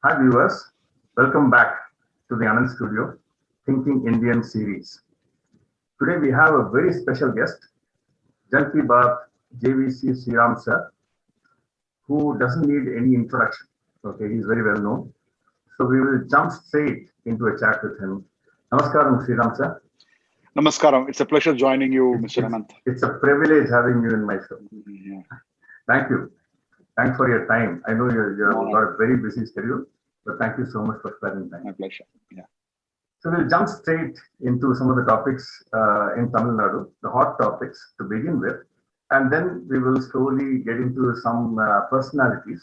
Hi viewers, welcome back to the Anand Studio Thinking Indian series. Today we have a very special guest, Jan Ki Baat JVC Sriram sir, who doesn't need any introduction. Okay, he's very well known. So we will jump straight into a chat with him. Namaskaram Sriram sir. Namaskaram. It's a pleasure joining you, It's, Mr. it's, Anant. it's a privilege having you in my show. Yeah. Thank you. Thanks for your time. I know you've No, got a very busy schedule, but thank you so much for spending time. my pleasure. Yeah. So we'll jump straight into some of the topics in Tamil Nadu, the hot topics to begin with, and then we will slowly get into some personalities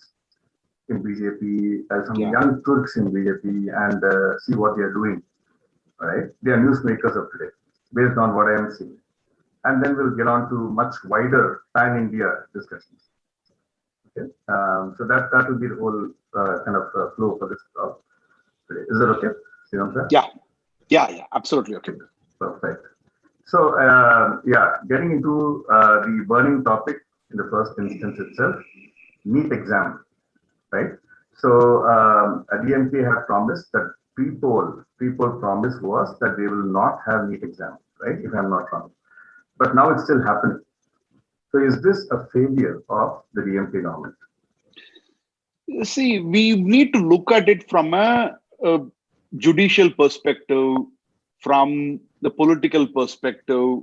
in BJP, some Yeah. young Turks in BJP, and see what they are doing. Right? They are newsmakers of today, based on what I am seeing. And then we'll get on to much wider pan-India discussions. Okay, so that will be the whole kind of flow for this talk today. Is that okay? Sriram sir? Yeah. Absolutely okay. Perfect. So, getting into the burning topic in the first instance itself, NEET exam, right? So, DMK had promised that pre-poll promise was that they will not have NEET exam, right? If I'm not wrong. But now it's still happening. So, is this a failure of the DMK government? See, we need to look at it from a judicial perspective, from the political perspective.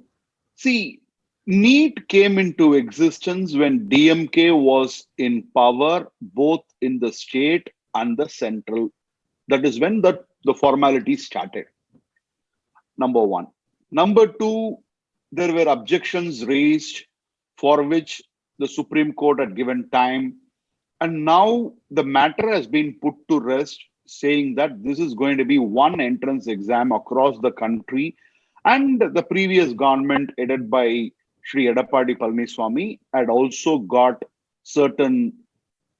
See, NEET came into existence when DMK was in power, both in the state and the central. That is when the formality started. Number one. Number two, there were objections raised for which the Supreme Court had given time. And now the matter has been put to rest, saying that this is going to be one entrance exam across the country. And the previous government, headed by Sri Edappadi Palaniswamy, had also got certain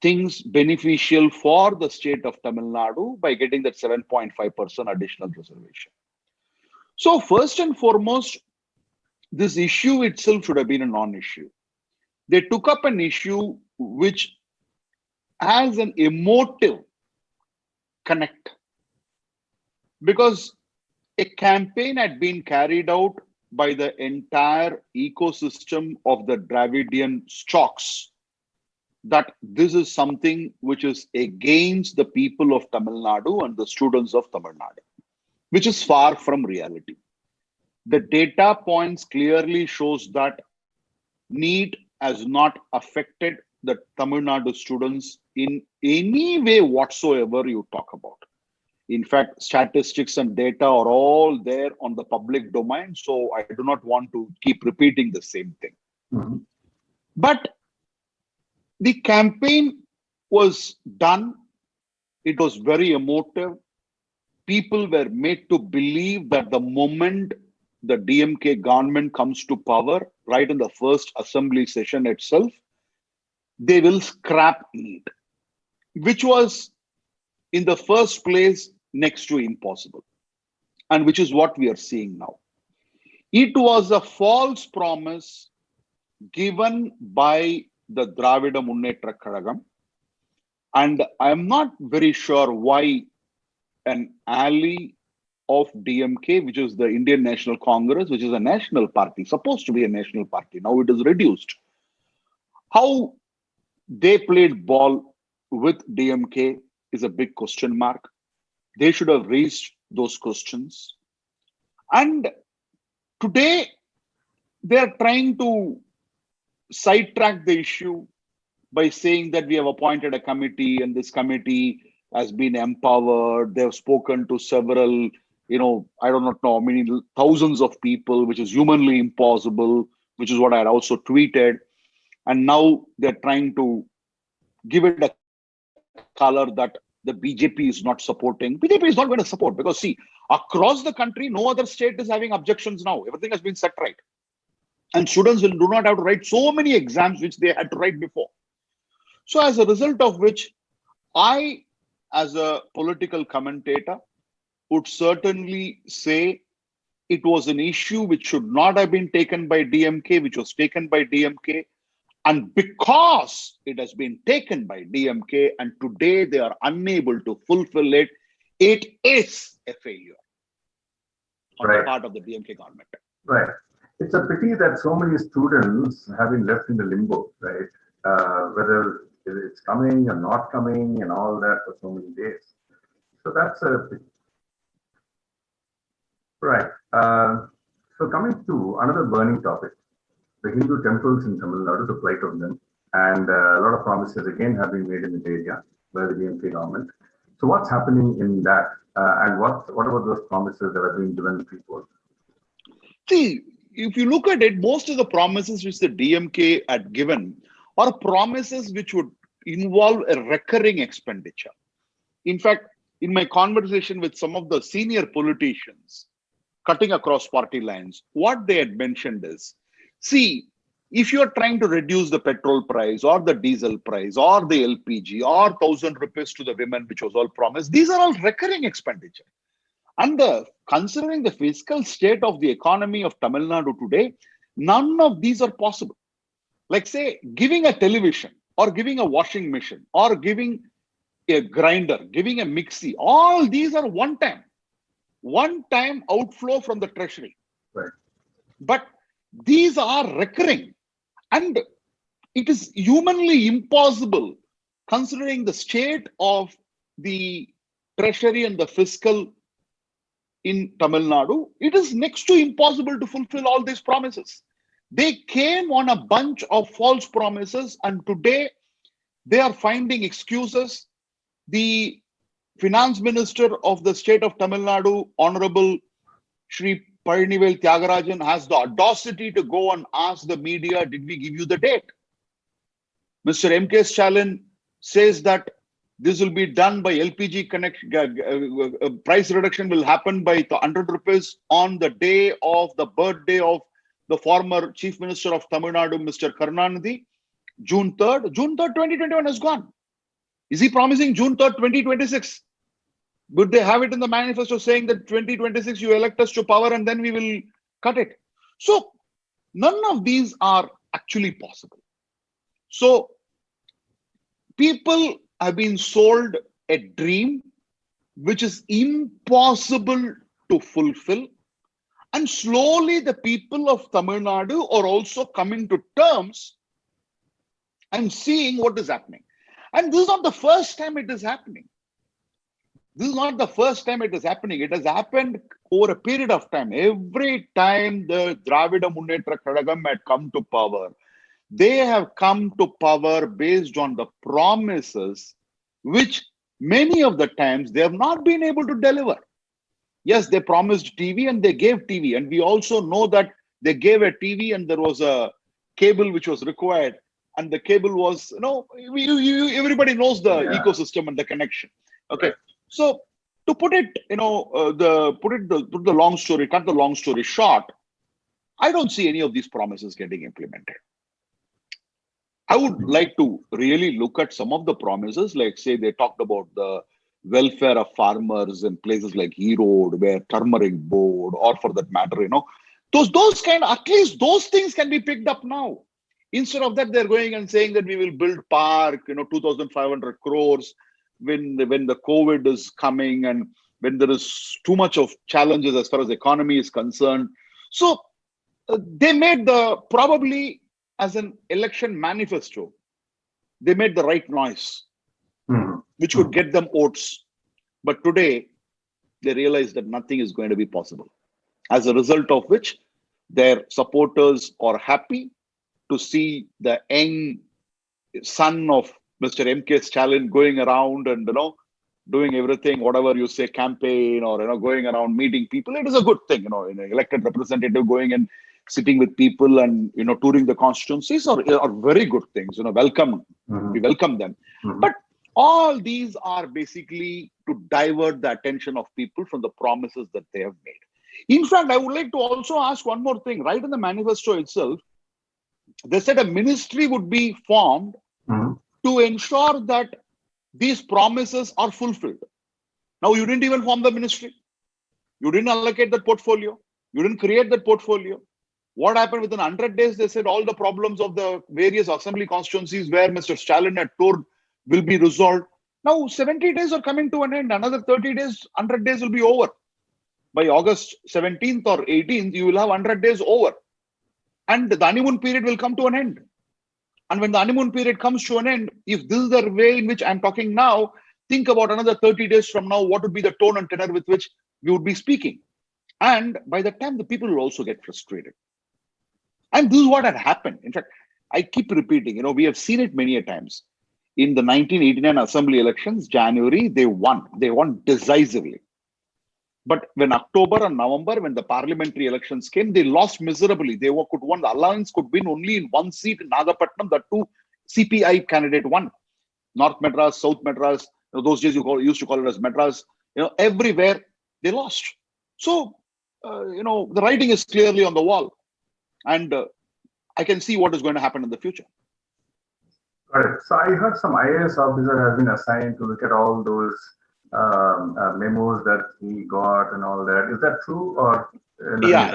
things beneficial for the state of Tamil Nadu by getting that 7.5% additional reservation. So, first and foremost, this issue itself should have been a non-issue. They took up an issue which has an emotive connect, because a campaign had been carried out by the entire ecosystem of the Dravidian stocks that this is something which is against the people of Tamil Nadu and the students of Tamil Nadu, which is far from reality. The data points clearly shows that NEET has not affected the Tamil Nadu students in any way whatsoever you talk about. In fact, statistics and data are all there on the public domain, so I do not want to keep repeating the same thing. Mm-hmm. But the campaign was done. It was very emotive. People were made to believe that the moment the DMK government comes to power, right in the first assembly session itself, they will scrap NEET, which was in the first place next to impossible, and which is what we are seeing now. It was a false promise given by the Dravida Munnetra Kazhagam, and I am not very sure why an ally of DMK, which is the Indian National Congress, which is a national party, supposed to be a national party, now it is reduced. How they played ball with DMK is a big question mark. They should have raised those questions. And today, they are trying to sidetrack the issue by saying that we have appointed a committee and this committee has been empowered. They have spoken to several, I don't know how many thousands of people, which is humanly impossible, which is what I had also tweeted. And now they're trying to give it a color that the BJP is not supporting. BJP is not going to support because, see, across the country, no other state is having objections now. Everything has been set right. And students do not have to write so many exams which they had to write before. So as a result of which, I, as a political commentator, would certainly say it was an issue which should not have been taken by DMK, which was taken by DMK. And because it has been taken by DMK and today they are unable to fulfill it, it is a failure on the part of the DMK government. Right. It's a pity that so many students have been left in the limbo, right? Whether it's coming or not coming and all that for so many days. So that's a pity. Right. So coming to another burning topic, the Hindu temples in Tamil Nadu, the plight of them, and a lot of promises again have been made in the area by the DMK government. So what's happening in that, and what about those promises that have been given to people? See, if you look at it, most of the promises which the DMK had given are promises which would involve a recurring expenditure. In fact, in my conversation with some of the senior politicians, cutting across party lines, what they had mentioned is, see, if you're trying to reduce the petrol price or the diesel price or the LPG or 1,000 rupees to the women, which was all promised, these are all recurring expenditure. And considering the fiscal state of the economy of Tamil Nadu today, none of these are possible. Like say, giving a television or giving a washing machine or giving a grinder, giving a mixie, all these are one-time outflow from the treasury. Right. But these are recurring. And it is humanly impossible, considering the state of the treasury and the fiscal in Tamil Nadu, it is next to impossible to fulfill all these promises. They came on a bunch of false promises, and today they are finding excuses. The finance minister of the state of Tamil Nadu, Honorable Shri Palanivel Tyagarajan, has the audacity to go and ask the media, did we give you the date? Mr. M.K. Stalin says that this will be done by LPG price reduction will happen by 100 rupees on the day of the birthday of the former Chief Minister of Tamil Nadu, Mr. Karunanidhi, June 3rd. June 3rd, 2021 has gone. Is he promising June 3rd, 2026? Would they have it in the manifesto saying that 2026 you elect us to power and then we will cut it? So none of these are actually possible. So people have been sold a dream which is impossible to fulfill. And slowly the people of Tamil Nadu are also coming to terms and seeing what is happening. And this is not the first time it is happening. This is not the first time it is happening. It has happened over a period of time. Every time the Dravida Munnetra Kadagam had come to power, they have come to power based on the promises which many of the times they have not been able to deliver. Yes, they promised TV and they gave TV. And we also know that they gave a TV and there was a cable which was required. And the cable was, everybody knows the ecosystem and the connection. Okay. Right. So to put it, cut the long story short, I don't see any of these promises getting implemented. I would like to really look at some of the promises, like say they talked about the welfare of farmers in places like Erode, where turmeric board, or for that matter, those kind of, at least those things can be picked up now. Instead of that, they're going and saying that we will build park, 2,500 crores when the COVID is coming and when there is too much of challenges as far as the economy is concerned. So they made probably as an election manifesto, they made the right noise, which would get them votes. But today, they realize that nothing is going to be possible. As a result of which, their supporters are happy to see the young son of Mr. M.K. Stalin going around and, doing everything, whatever you say, campaign or, going around meeting people. It is a good thing, an elected representative going and sitting with people and, touring the constituencies are very good things, welcome. We welcome them. But all these are basically to divert the attention of people from the promises that they have made. In fact, I would like to also ask one more thing. Right in the manifesto itself, they said a ministry would be formed to ensure that these promises are fulfilled. Now, you didn't even form the ministry. You didn't allocate that portfolio. You didn't create that portfolio. What happened within 100 days? They said all the problems of the various assembly constituencies where Mr. Stalin had told will be resolved. Now 70 days are coming to an end. Another 30 days, 100 days will be over. By August 17th or 18th, you will have 100 days over. And the honeymoon period will come to an end. And when the honeymoon period comes to an end, if this is the way in which I'm talking now, think about another 30 days from now, what would be the tone and tenor with which we would be speaking. And by the time, the people will also get frustrated. And this is what had happened. In fact, I keep repeating, we have seen it many a times. In the 1989 assembly elections, January, they won. They won decisively. But when October and November, when the parliamentary elections came, they lost miserably. The alliance could win only in one seat in Nagapattinam. The two CPI candidate won. North Madras, South Madras, those days used to call it as Madras. Everywhere they lost. So, the writing is clearly on the wall. And I can see what is going to happen in the future. Got it. So I heard some IAS officer has been assigned to look at all those memos that he got and all that. Is that true or? We have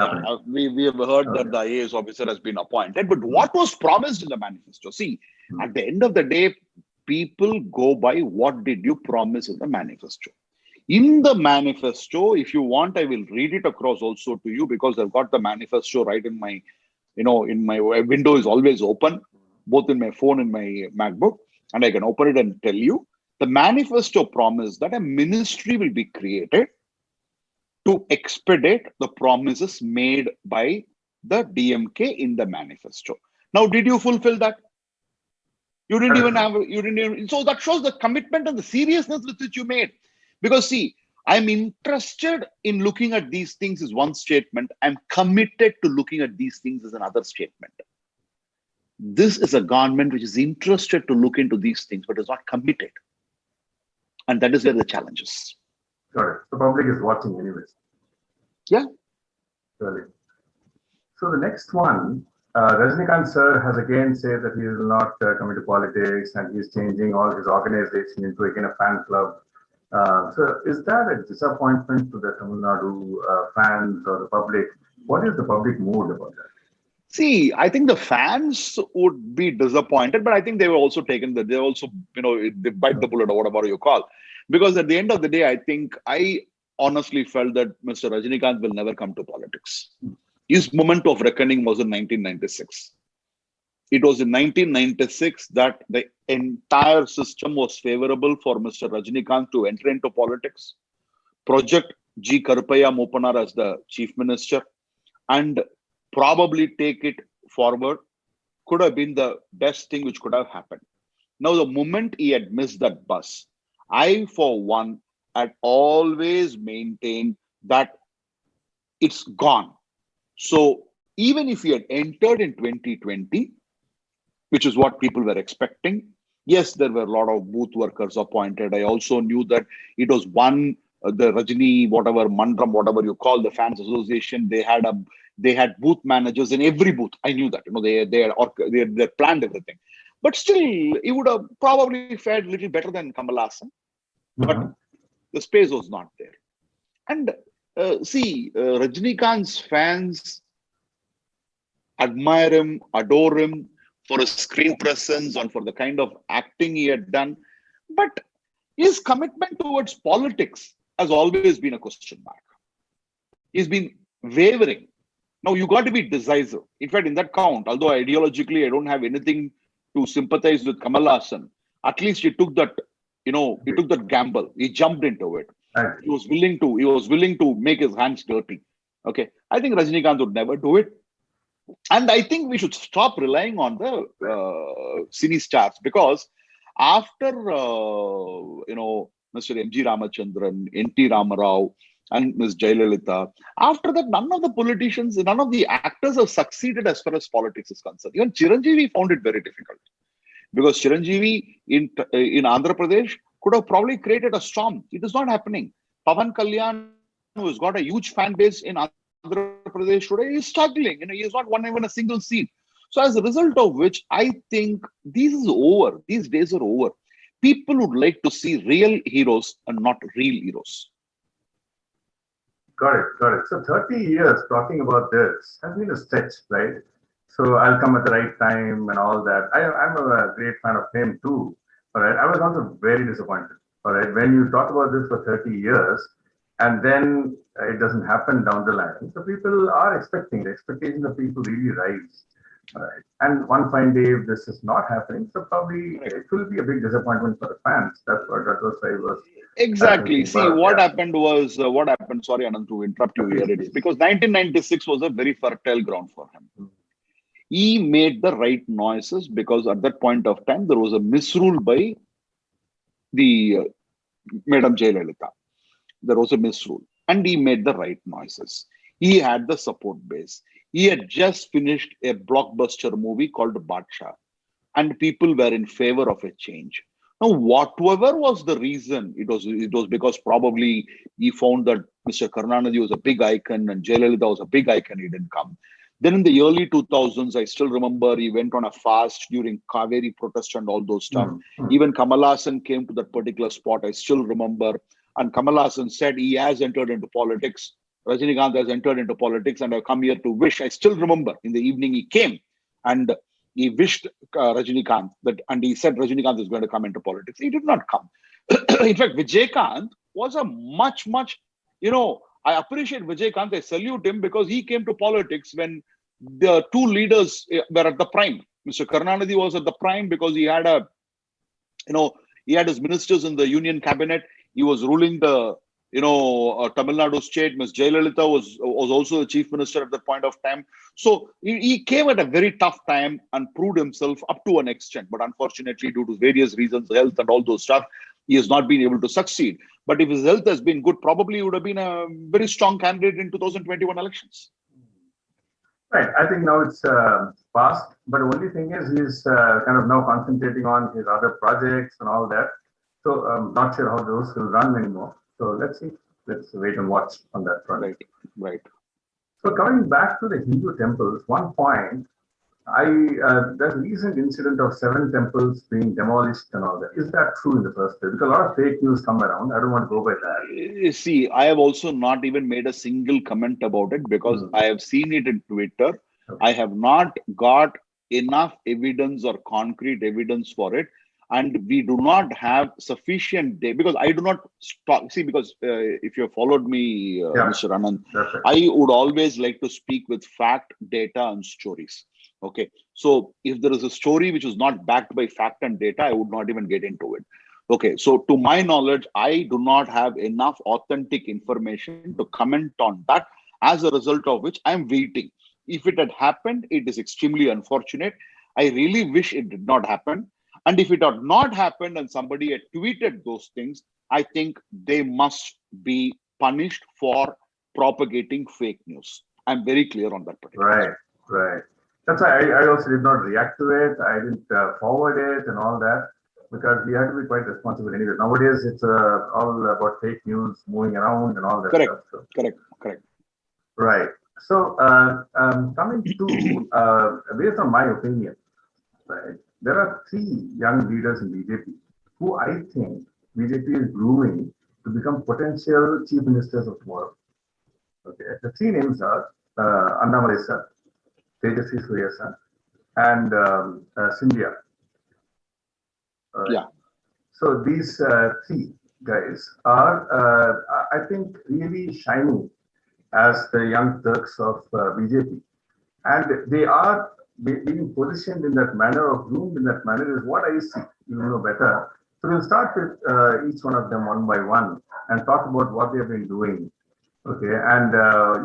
heard that the IAS officer has been appointed, but what was promised in the manifesto? See, at the end of the day, people go by what did you promise in the manifesto. In the manifesto, if you want, I will read it across also to you because I've got the manifesto right in my, in my window is always open, both in my phone and my MacBook, and I can open it and tell you. The manifesto promised that a ministry will be created to expedite the promises made by the DMK in the manifesto. Now, did you fulfill that? You didn't even, so that shows the commitment and the seriousness with which you made. Because see, I'm interested in looking at these things is one statement. I'm committed to looking at these things as another statement. This is a government which is interested to look into these things, but is not committed. And that is where the challenge is. Got it. The public is watching anyways. Yeah. Really. So the next one, Rajinikanth sir has again said that he will not come into politics and he's changing all his organization into again a fan club. So is that a disappointment to the Tamil Nadu fans or the public? What is the public mood about that? See, I think the fans would be disappointed, but I think they were also taken that they also, they bite the bullet or whatever you call. Because at the end of the day, I honestly felt that Mr. Rajinikanth will never come to politics. His moment of reckoning was in 1996. It was in 1996 that the entire system was favorable for Mr. Rajinikanth to enter into politics, project G. Karupaiah Mopanar as the chief minister, and probably take it forward. Could have been the best thing which could have happened. Now, the moment he had missed that bus, I, for one, had always maintained that it's gone. So even if he had entered in 2020, which is what people were expecting, yes, there were a lot of booth workers appointed. I also knew that it was the Rajini, whatever, Mandram, whatever you call the fans association, they had booth managers in every booth. I knew that, they planned everything. But still, he would have probably fared a little better than Kamal Haasan. But the space was not there. And Rajinikanth's fans admire him, adore him for his screen presence and for the kind of acting he had done. But his commitment towards politics has always been a question mark. He's been wavering. Now, you got to be decisive. In fact, in that count, although ideologically I don't have anything to sympathize with Kamal Haasan, at least he took that, he took that gamble. He jumped into it. He was willing to make his hands dirty. Okay. I think Rajinikanth would never do it. And I think we should stop relying on the cine stars, because after, Mr. M.G. Ramachandran, N.T. Ramarao, and Ms. Jayalalitha, after that, none of the politicians, none of the actors have succeeded as far as politics is concerned. Even Chiranjeevi found it very difficult, because Chiranjeevi in Andhra Pradesh could have probably created a storm. It is not happening. Pawan Kalyan, who has got a huge fan base in Andhra Pradesh today, is struggling. He has not won even a single seat. So as a result of which, I think this is over. These days are over. People would like to see real heroes and not real heroes. Got it, got it. So 30 years talking about this has been a stretch, right? So I'll come at the right time and all that. I'm a great fan of him too. All right. I was also very disappointed. All right. When you talk about this for 30 years and then it doesn't happen down the line, so people are expecting, the expectations of people really rise. All right. And one fine day, if this is not happening, so probably Correct. it will be a big disappointment for the fans. That was I was Exactly. thinking See, about. what Yeah. happened was, what happened, sorry, Anand, to interrupt you here. Please, It's please. because 1996 was a very fertile ground for him. He made the right noises because at that point of time, there was a misrule by the Madam Jayalalitha. There was a misrule. And he made the right noises. He had the support base. He had just finished a blockbuster movie called Badsha, and people were in favor of a change. Now, whatever was the reason, it was because probably he found that Mr. Karunanidhi was a big icon and Jayalalitha was a big icon. He didn't come. Then in the early 2000s, I still remember he went on a fast during Kaveri protest and all those stuff. Mm, mm. Even Kamal Hassan came to that particular spot. I still remember. And Kamal Hassan said he has entered into politics. Rajinikanth has entered into politics and I've come here to wish. I still remember in the evening he came and he wished Rajinikanth that, and he said Rajinikanth is going to come into politics. He did not come. In fact, Vijaykanth was a much, I appreciate Vijaykanth. I salute him because he came to politics when the two leaders were at the prime. Mr. Karunanidhi was at the prime because he had you know, he had his ministers in the union cabinet. He was ruling the, Tamil Nadu state. Ms. Jayalalitha was also the chief minister at that point of time. So he came at a very tough time and proved himself up to an extent. But unfortunately, due to various reasons, health and all those stuff, he has not been able to succeed. But if his health has been good, probably he would have been a very strong candidate in 2021 elections. Right. I think now it's past, but the only thing is he's kind of now concentrating on his other projects and all that. So I'm not sure how those will run anymore. So let's see. Let's wait and watch on that front. Right, right. So coming back to the Hindu temples, one point, there's a recent incident of 7 temples being demolished and all that. Is that true in the first place? Because a lot of fake news come around. I don't want to go by that. You see, I have also not even made a single comment about it because I have seen it in Twitter. Okay. I have not got enough evidence or concrete evidence for it. And we do not have sufficient data because I do not talk. See, because if you have followed me, Yeah. Mr. Anand, That's right. I would always like to speak with fact, data, and stories. Okay. So if there is a story which is not backed by fact and data, I would not even get into it. Okay. So to my knowledge, I do not have enough authentic information to comment on that, as a result of which I'm waiting. If it had happened, it is extremely unfortunate. I really wish it did not happen. And if it had not happened and somebody had tweeted those things, I think they must be punished for propagating fake news. I'm very clear on that particular. Right, right. That's why I also did not react to it. I didn't forward it and all that because we have to be quite responsible anyway. Nowadays, it's all about fake news moving around and all that Correct, stuff. So. correct. Right. So coming to, based on my opinion, right, there are 3 young leaders in BJP who I think BJP is grooming to become potential chief ministers of tomorrow. Okay. The 3 names are Annamalai sir, Tejasvi Surya sir, and Scindia. Yeah. So these 3 guys are, I think, really shining as the young Turks of BJP. And they are being positioned in that manner or groomed in that manner is what I see. You know better. So we'll start with each one of them one by one and talk about what they have been doing. Okay, and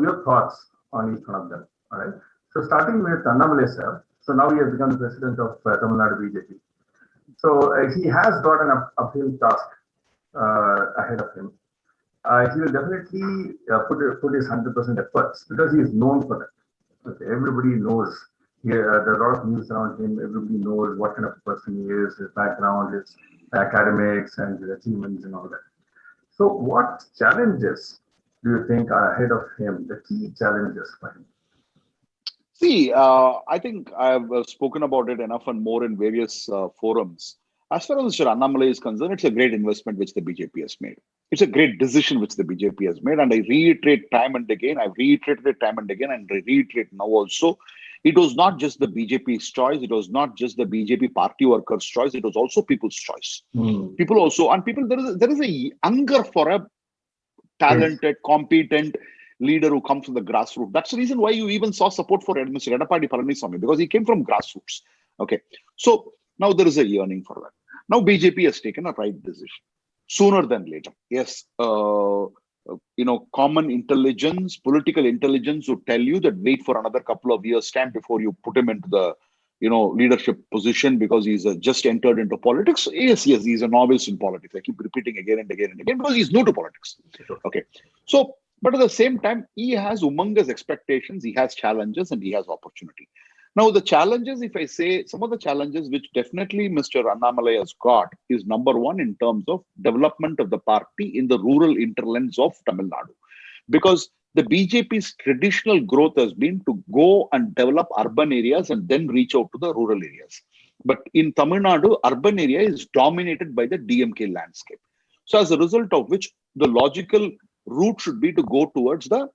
your thoughts on each one of them. All right. So starting with Annamalai sir. So now he has become the president of Tamil Nadu BJP. So he has got an uphill task ahead of him. He will definitely put his 100% efforts because he is known for that. Okay, everybody knows. There are a lot of news around him. Everybody knows what kind of person he is, his background, his academics, and his achievements and all that. So, what challenges do you think are ahead of him? The key challenges for him. See, I think I've spoken about it enough and more in various forums. As far as Mr. Annamalai is concerned, it's a great investment which the BJP has made. It's a great decision which the BJP has made. And I reiterate time and again, I've reiterated it time and again, and I reiterate now also. It was not just the BJP's choice. It was not just the BJP party workers' choice. It was also people's choice. People also, and people, there is a hunger for a talented, competent leader who comes from the grassroots. That's the reason why you even saw support for Mr. Edappadi Palaniswamy, because he came from grassroots. Okay. So now there is a yearning for that. Now BJP has taken a right decision sooner than later. Yes, common intelligence, political intelligence would tell you that wait for another couple of years' time before you put him into the, leadership position because he's just entered into politics. Yes, he's a novice in politics. I keep repeating again and again and again because he's new to politics. Okay. So, but at the same time, he has humongous expectations, he has challenges, and he has opportunity. Now, the challenges, if I say some of the challenges which definitely Mr. Annamalai has got is number one in terms of development of the party in the rural hinterlands of Tamil Nadu. Because the BJP's traditional growth has been to go and develop urban areas and then reach out to the rural areas. But in Tamil Nadu, urban area is dominated by the DMK landscape. So as a result of which, the logical route should be to go towards the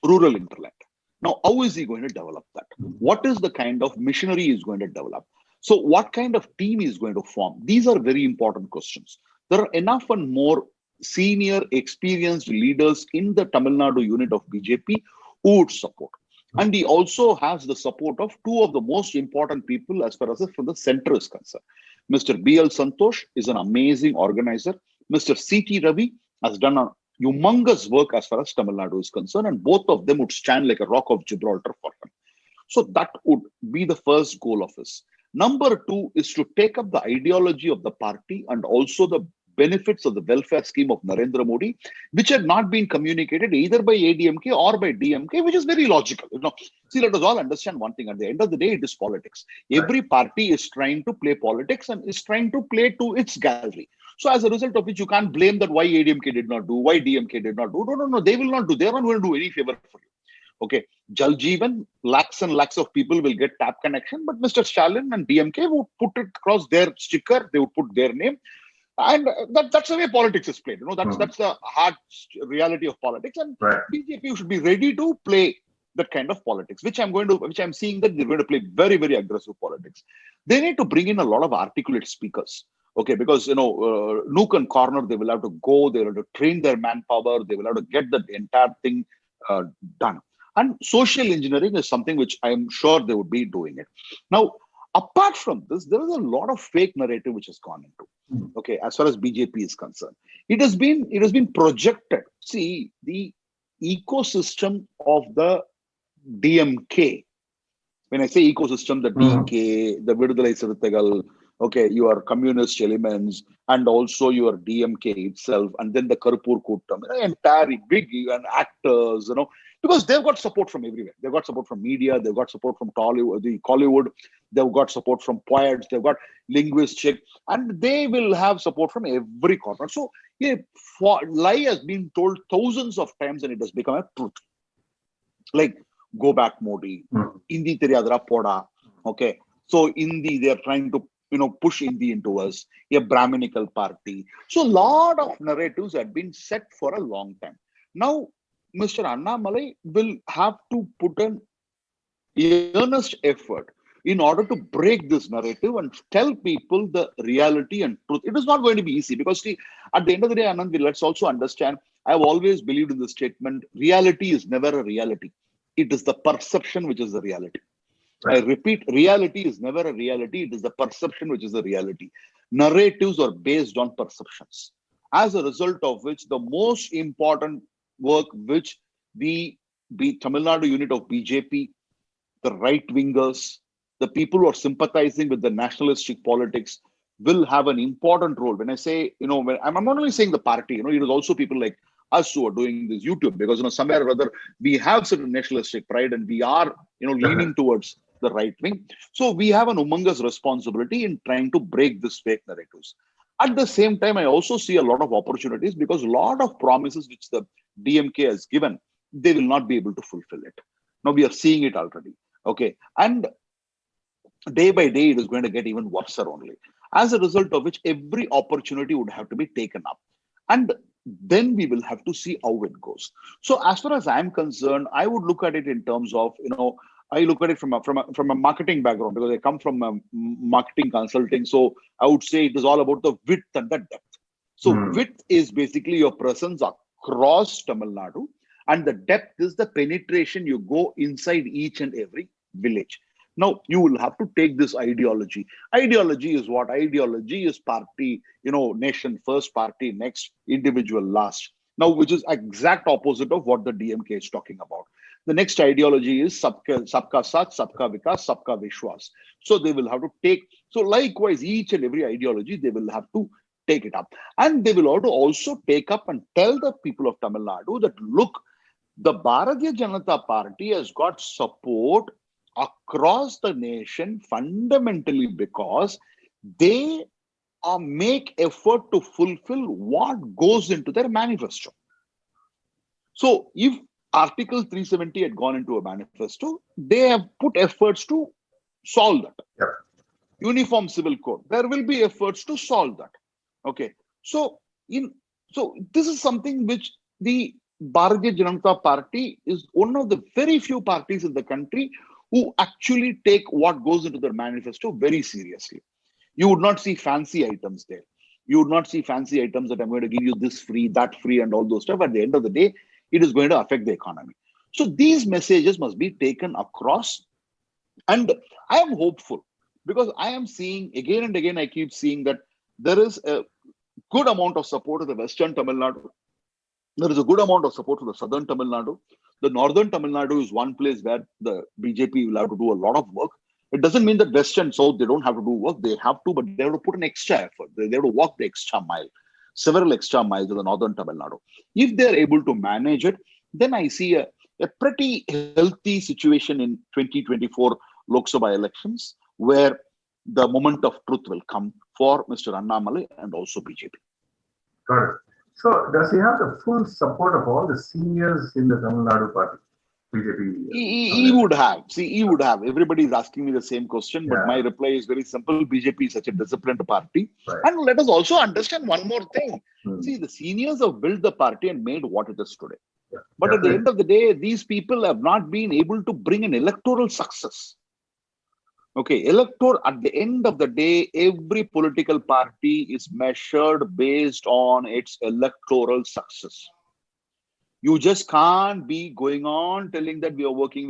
rural hinterland. Now, how is he going to develop that? What is the kind of machinery he is going to develop? So what kind of team he is going to form? These are very important questions. There are enough and more senior, experienced leaders in the Tamil Nadu unit of BJP who would support. And he also has the support of two of the most important people as far as from the center is concerned. Mr. B.L. Santosh is an amazing organizer. Mr. C.T. Ravi has done a humongous work as far as Tamil Nadu is concerned, and both of them would stand like a rock of Gibraltar for him. So that would be the first goal of his. Number two is to take up the ideology of the party and also the benefits of the welfare scheme of Narendra Modi, which had not been communicated either by ADMK or by DMK, which is very logical. See, let us all understand one thing. At the end of the day, it is politics. Every party is trying to play politics and is trying to play to its gallery. So as a result of which, you can't blame that why ADMK did not do, why DMK did not do. No, they will not do. They are not going to do any favor for you. Okay, Jal Jeevan, lakhs and lakhs of people will get tap connection, but Mr. Stalin and DMK would put it across their sticker, they would put their name. And that's the way politics is played. That's the hard reality of politics. And BJP should be ready to play that kind of politics, which I'm seeing that they're going to play very, very aggressive politics. They need to bring in a lot of articulate speakers. Okay, because nook and corner, they will have to go, they will have to train their manpower, they will have to get the entire thing done. And social engineering is something which I'm sure they would be doing it. Now, apart from this, there is a lot of fake narrative which has gone into. Okay, as far as BJP is concerned, it has been projected. See, the ecosystem of the DMK. When I say ecosystem, the DK, the Vidudalai Siruthaigal, okay, your communist elements, and also your DMK itself, and then the Karupur Kuttam, entire big and actors, because they've got support from everywhere. They've got support from media, they've got support from Collywood, they've got support from poets, they've got linguists, and they will have support from every corner. So a lie has been told thousands of times and it has become a truth. Like, go back Modi, Hindi Teriyadra Poda. Okay. So Hindi, they are trying to push Hindi into us, a Brahminical party. So a lot of narratives had been set for a long time. Now, Mr. Annamalai will have to put an earnest effort in order to break this narrative and tell people the reality and truth. It is not going to be easy because, see, at the end of the day, Anand, let's also understand, I've always believed in the statement, reality is never a reality. It is the perception which is the reality. Right. I repeat, reality is never a reality. It is the perception which is the reality. Narratives are based on perceptions. As a result of which, the most important work which the Tamil Nadu unit of BJP, the right-wingers, the people who are sympathizing with the nationalistic politics will have an important role. When I say, I'm not only saying the party, it is also people like us who are doing this YouTube, because somewhere or other we have certain nationalistic pride and we are leaning towards the right wing. So we have an humongous responsibility in trying to break this fake narratives. At the same time, I also see a lot of opportunities because a lot of promises which the DMK has given, they will not be able to fulfill it. Now we are seeing it already. Okay, and day by day it is going to get even worse only. As a result of which, every opportunity would have to be taken up. And then we will have to see how it goes. So as far as I'm concerned, I would look at it in terms of, I look at it from a marketing background, because I come from marketing consulting. So I would say it is all about the width and the depth. So width is basically your presence across Tamil Nadu, and the depth is the penetration you go inside each and every village. Now you will have to take this ideology. Ideology is what? Ideology is party, nation first, party next, individual last. Now, which is exact opposite of what the DMK is talking about. The next ideology is sabka saath, sabka vikas, sabka vishwas. So they will have to take. So likewise, each and every ideology they will have to take it up, and they will also take up and tell the people of Tamil Nadu that look, the Bharatiya Janata Party has got support across the nation fundamentally because they make effort to fulfill what goes into their manifesto. So if Article 370 had gone into a manifesto, they have put efforts to solve that. Yep. Uniform Civil Code, there will be efforts to solve that. Okay. So this is something which the Bharatiya Janata Party is one of the very few parties in the country who actually take what goes into their manifesto very seriously. You would not see fancy items there. You would not see fancy items that I'm going to give you this free, that free, and all those stuff. At the end of the day, it is going to affect the economy. So these messages must be taken across. And I am hopeful because I am seeing again and again, I keep seeing that there is a good amount of support to the Western Tamil Nadu. There is a good amount of support to the Southern Tamil Nadu. The Northern Tamil Nadu is one place where the BJP will have to do a lot of work. It doesn't mean that West and South, they don't have to do work. They have to, but they have to put an extra effort. They have to walk the extra mile, several extra miles in the Northern Tamil Nadu. If they're able to manage it, then I see a pretty healthy situation in 2024 Lok Sabha elections where the moment of truth will come for Mr. Annamalai and also BJP. Got it. So does he have the full support of all the seniors in the Tamil Nadu party? BJP? He would have. See, he would have. Everybody is asking me the same question, but my reply is very simple. BJP is such a disciplined party. Right. And let us also understand one more thing. See, the seniors have built the party and made what it is today. Yeah. But at the end of the day, these people have not been able to bring an electoral success. Okay, at the end of the day, every political party is measured based on its electoral success. You just can't be going on telling that we are working.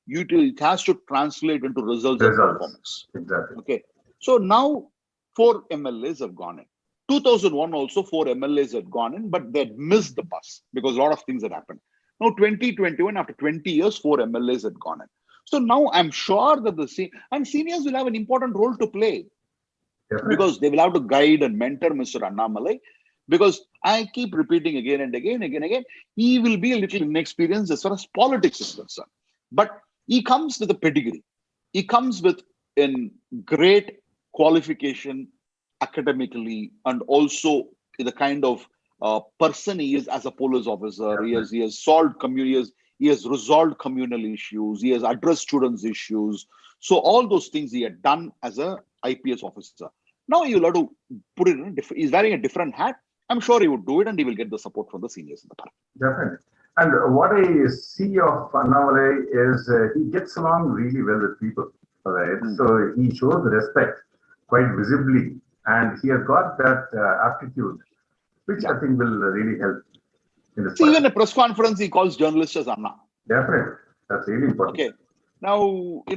It has to translate into results of performance. Exactly. Okay. So now 4 MLAs have gone in. 2001 also 4 MLAs had gone in, but they had missed the bus because a lot of things had happened. Now 2021, after 20 years, 4 MLAs had gone in. So now I'm sure that seniors will have an important role to play. Definitely. Because they will have to guide and mentor Mr. Annamalai. Because I keep repeating again and again, he will be a little inexperienced as far as politics is concerned. But he comes with a pedigree. He comes with a great qualification academically, and also the kind of person he is as a police officer. He has solved communities. He has resolved communal issues. He has addressed students' issues. So all those things he had done as a IPS officer. Now you'll have to put it in he's wearing a different hat. I'm sure he would do it, and he will get the support from the seniors in the party. Definitely. And what I see of Annamalai is he gets along really well with people. Right? So he shows respect quite visibly, and he has got that aptitude, which I think will really help. See, even a press conference, he calls journalists as Anna. Definitely. That's really important. Okay. Now,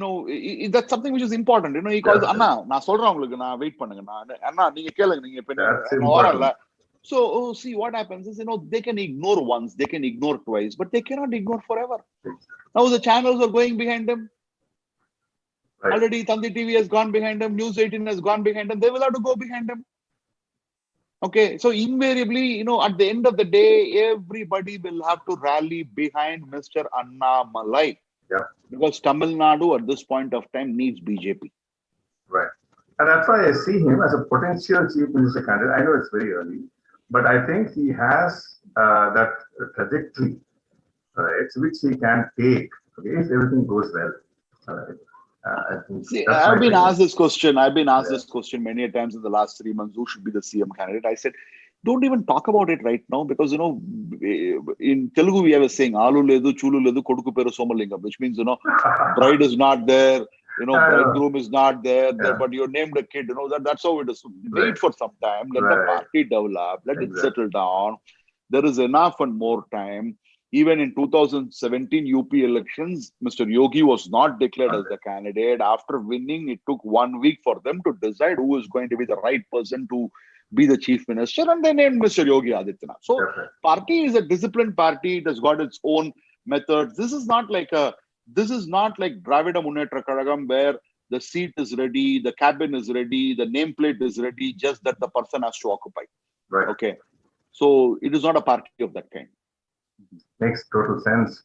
that's something which is important. He calls Anna. Na solra ungalku na wait pannunga na Anna neenga kelunga neenga So see what happens is they can ignore once, they can ignore twice, but they cannot ignore forever. Now the channels are going behind him. Right. Already Tandi TV has gone behind him, News 18 has gone behind him. They will have to go behind him. Okay, so invariably, at the end of the day, everybody will have to rally behind Mr. Annamalai. Yeah. Because Tamil Nadu at this point of time needs BJP. Right. And that's why I see him as a potential chief minister candidate. I know it's very early, but I think he has that trajectory, right, which he can take, okay, if everything goes well. I've been asked this question. I've been asked this question many a times in the last 3 months. Who should be the CM candidate? I said, don't even talk about it right now because, in Telugu, we have a saying, Alu ledu, chulu ledu, koduku peru somalingam, which means, bride is not there, bridegroom is not there, but you named a kid, that's how it is. Wait Right. for some time, let the Right. party develop, let it Exactly. settle down. There is enough and more time. Even in 2017 UP elections, Mr. Yogi was not declared as the candidate. After winning, it took 1 week for them to decide who is going to be the right person to be the chief minister, and they named Mr. Yogi Adityanath. So, Definitely. party is a disciplined party. It has got its own methods. This is not like Dravida Munnetra Kazhagam, where the seat is ready, the cabin is ready, the nameplate is ready, just that the person has to occupy. Right. Okay. So, it is not a party of that kind. Makes total sense.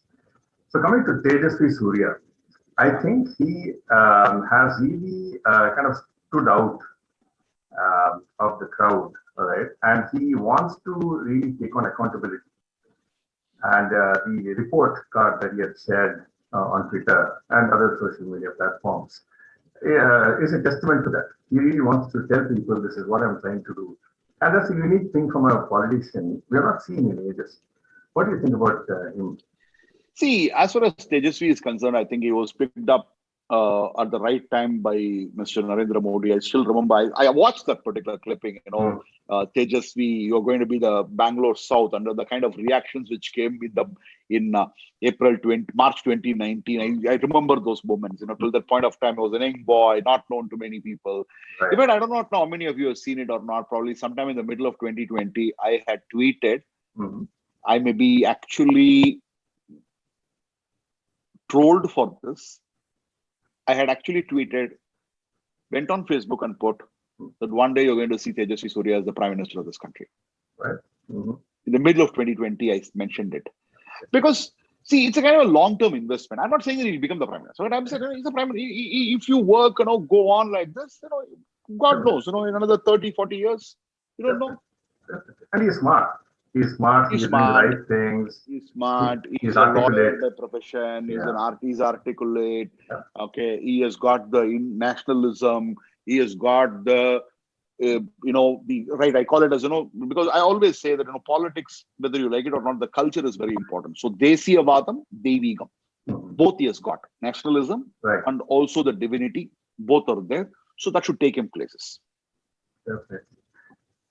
So coming to Tejasvi Surya, I think he has really kind of stood out of the crowd, all right? And he wants to really take on accountability. And the report card that he had shared on Twitter and other social media platforms is a testament to that. He really wants to tell people, this is what I'm trying to do. And that's a unique thing from a politician. We are not seeing in ages. What do you think about him? See, as far as Tejasvi is concerned, I think he was picked up at the right time by Mr. Narendra Modi. I still remember, I watched that particular clipping, Tejasvi, you're going to be the Bangalore South, under the kind of reactions which came in March 2019. I remember those moments, till that point of time, I was a young boy, not known to many people. Right. Even I do not know how many of you have seen it or not, probably sometime in the middle of 2020, I had tweeted, I may be actually trolled for this. I had actually tweeted, went on Facebook and put that one day you're going to see Tejasvi Surya as the Prime Minister of this country. Right. In the middle of 2020, I mentioned it. Because, see, it's a kind of a long-term investment. I'm not saying that he'll become the Prime Minister, but I'm saying he's the Prime Minister. If you work, go on like this, God knows, in another 30, 40 years, you don't know. And he's smart. He's smart. He's doing the right things. He's smart. He's a lawyer by profession. He's articulate. Yeah. Okay. He has got the nationalism. He has got the, the right. I call it as, because I always say that, politics, whether you like it or not, the culture is very important. So, Desiyavadam, Devigam. Both he has got. Nationalism, right, and also the divinity. Both are there. So, that should take him places. Definitely.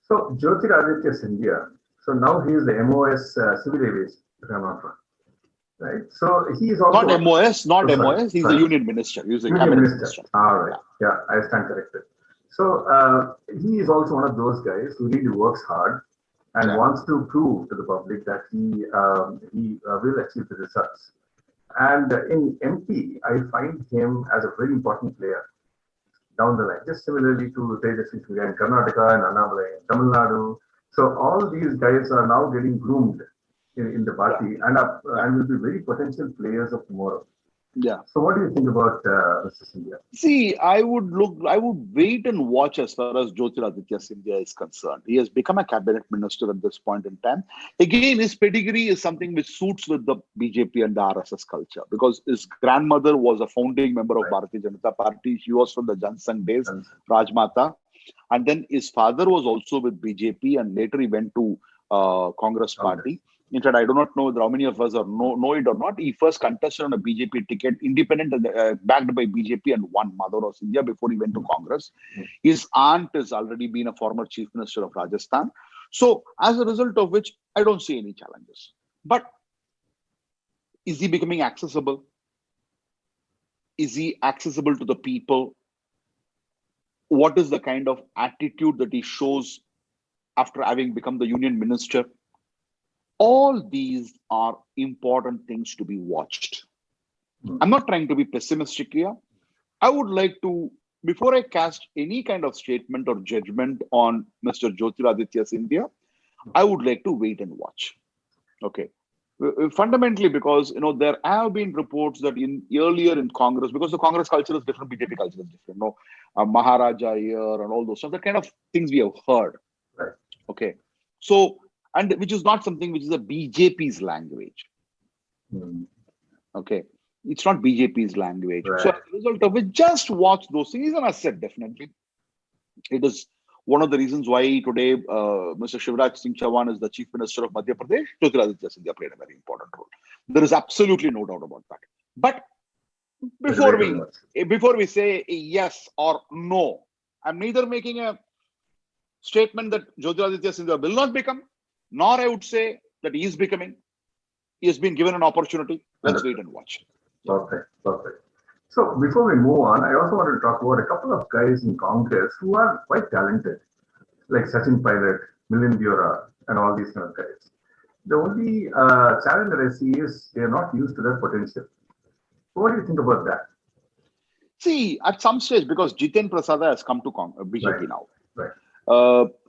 So, Jyotiraditya Scindia. So now he is the MOS civil aviation, if I'm not wrong. Right. So he is also not MOS. He's a union minister. He's a cabinet minister. All right. Yeah, I stand corrected. So he is also one of those guys who really works hard and wants to prove to the public that he will achieve the results. And in MP, I find him as a very important player down the line, just similarly to Tejasvi Surya in Karnataka and Annamalai in Tamil Nadu. So all these guys are now getting groomed in the party and will be very potential players of tomorrow. Yeah. So what do you think about Mr. Scindia? See, I would wait and watch as far as Jyotiraditya Scindia is concerned. He has become a cabinet minister at this point in time. Again, his pedigree is something which suits with the BJP and the RSS culture, because his grandmother was a founding member of Bharatiya Janata Party. She was from the Jansangh days, Rajmata. And then his father was also with BJP, and later he went to Congress Party. In fact, I do not know how many of us know it or not. He first contested on a BJP ticket, independent, backed by BJP, and won Madhavrao Scindia before he went to Congress. His aunt has already been a former chief minister of Rajasthan. So, as a result of which, I don't see any challenges. But is he becoming accessible? Is he accessible to the people? What is the kind of attitude that he shows after having become the union minister? All these are important things to be watched. I'm not trying to be pessimistic here. I would like to, before I cast any kind of statement or judgment on Mr. Jyotiraditya Scindia, I would like to wait and watch. Okay. Fundamentally, because there have been reports that earlier in Congress, because the Congress culture is different, BJP culture is different. Maharaja here and all those stuff, that kind of things we have heard. Right. Okay. So, and which is not something which is a BJP's language. Okay. It's not BJP's language. Right. So as a result of it, just watch those things. He's an asset, definitely. It is one of the reasons why today Mr. Shivraj Singh Chauhan is the Chief Minister of Madhya Pradesh. Jyotiraditya Scindia played a very important role. There is absolutely no doubt about that. But before we say yes or no, I'm neither making a statement that Jyotiraditya Scindia will not become, nor I would say that he is becoming. He has been given an opportunity. Let's wait and watch. Perfect. So before we move on, I also want to talk about a couple of guys in Congress who are quite talented, like Sachin Pilot, Milind Deora, and all these kind of guys. The only challenge that I see is they are not used to their potential. What do you think about that? See, at some stage, because Jiten Prasada has come to BJP now. Right.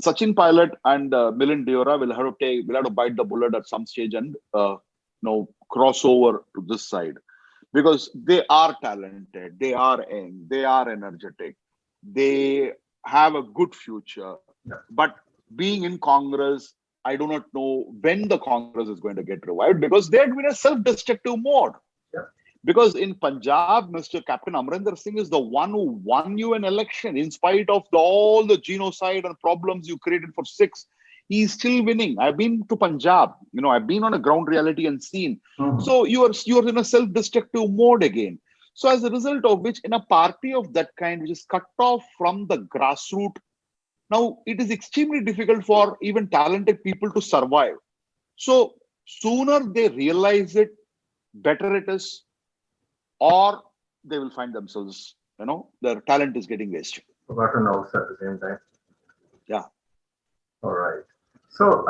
Sachin Pilot and Milind Deora will have to bite the bullet at some stage and cross over to this side, because they are talented, they are young, they are energetic, they have a good future. Yeah. But being in Congress, I do not know when the Congress is going to get revived, because they had been a self-destructive mode. Yeah. Because in Punjab, Mr. Captain Amrinder Singh is the one who won you an election in spite of all the genocide and problems you created for Sikhs. He's still winning. I've been to Punjab. I've been on a ground reality and seen. Mm-hmm. So you're in a self-destructive mode again. So as a result of which, in a party of that kind, which is cut off from the grassroots, now it is extremely difficult for even talented people to survive. So sooner they realize it, better it is, or they will find themselves, their talent is getting wasted. Forgotten also at the same time. Yeah. All right. So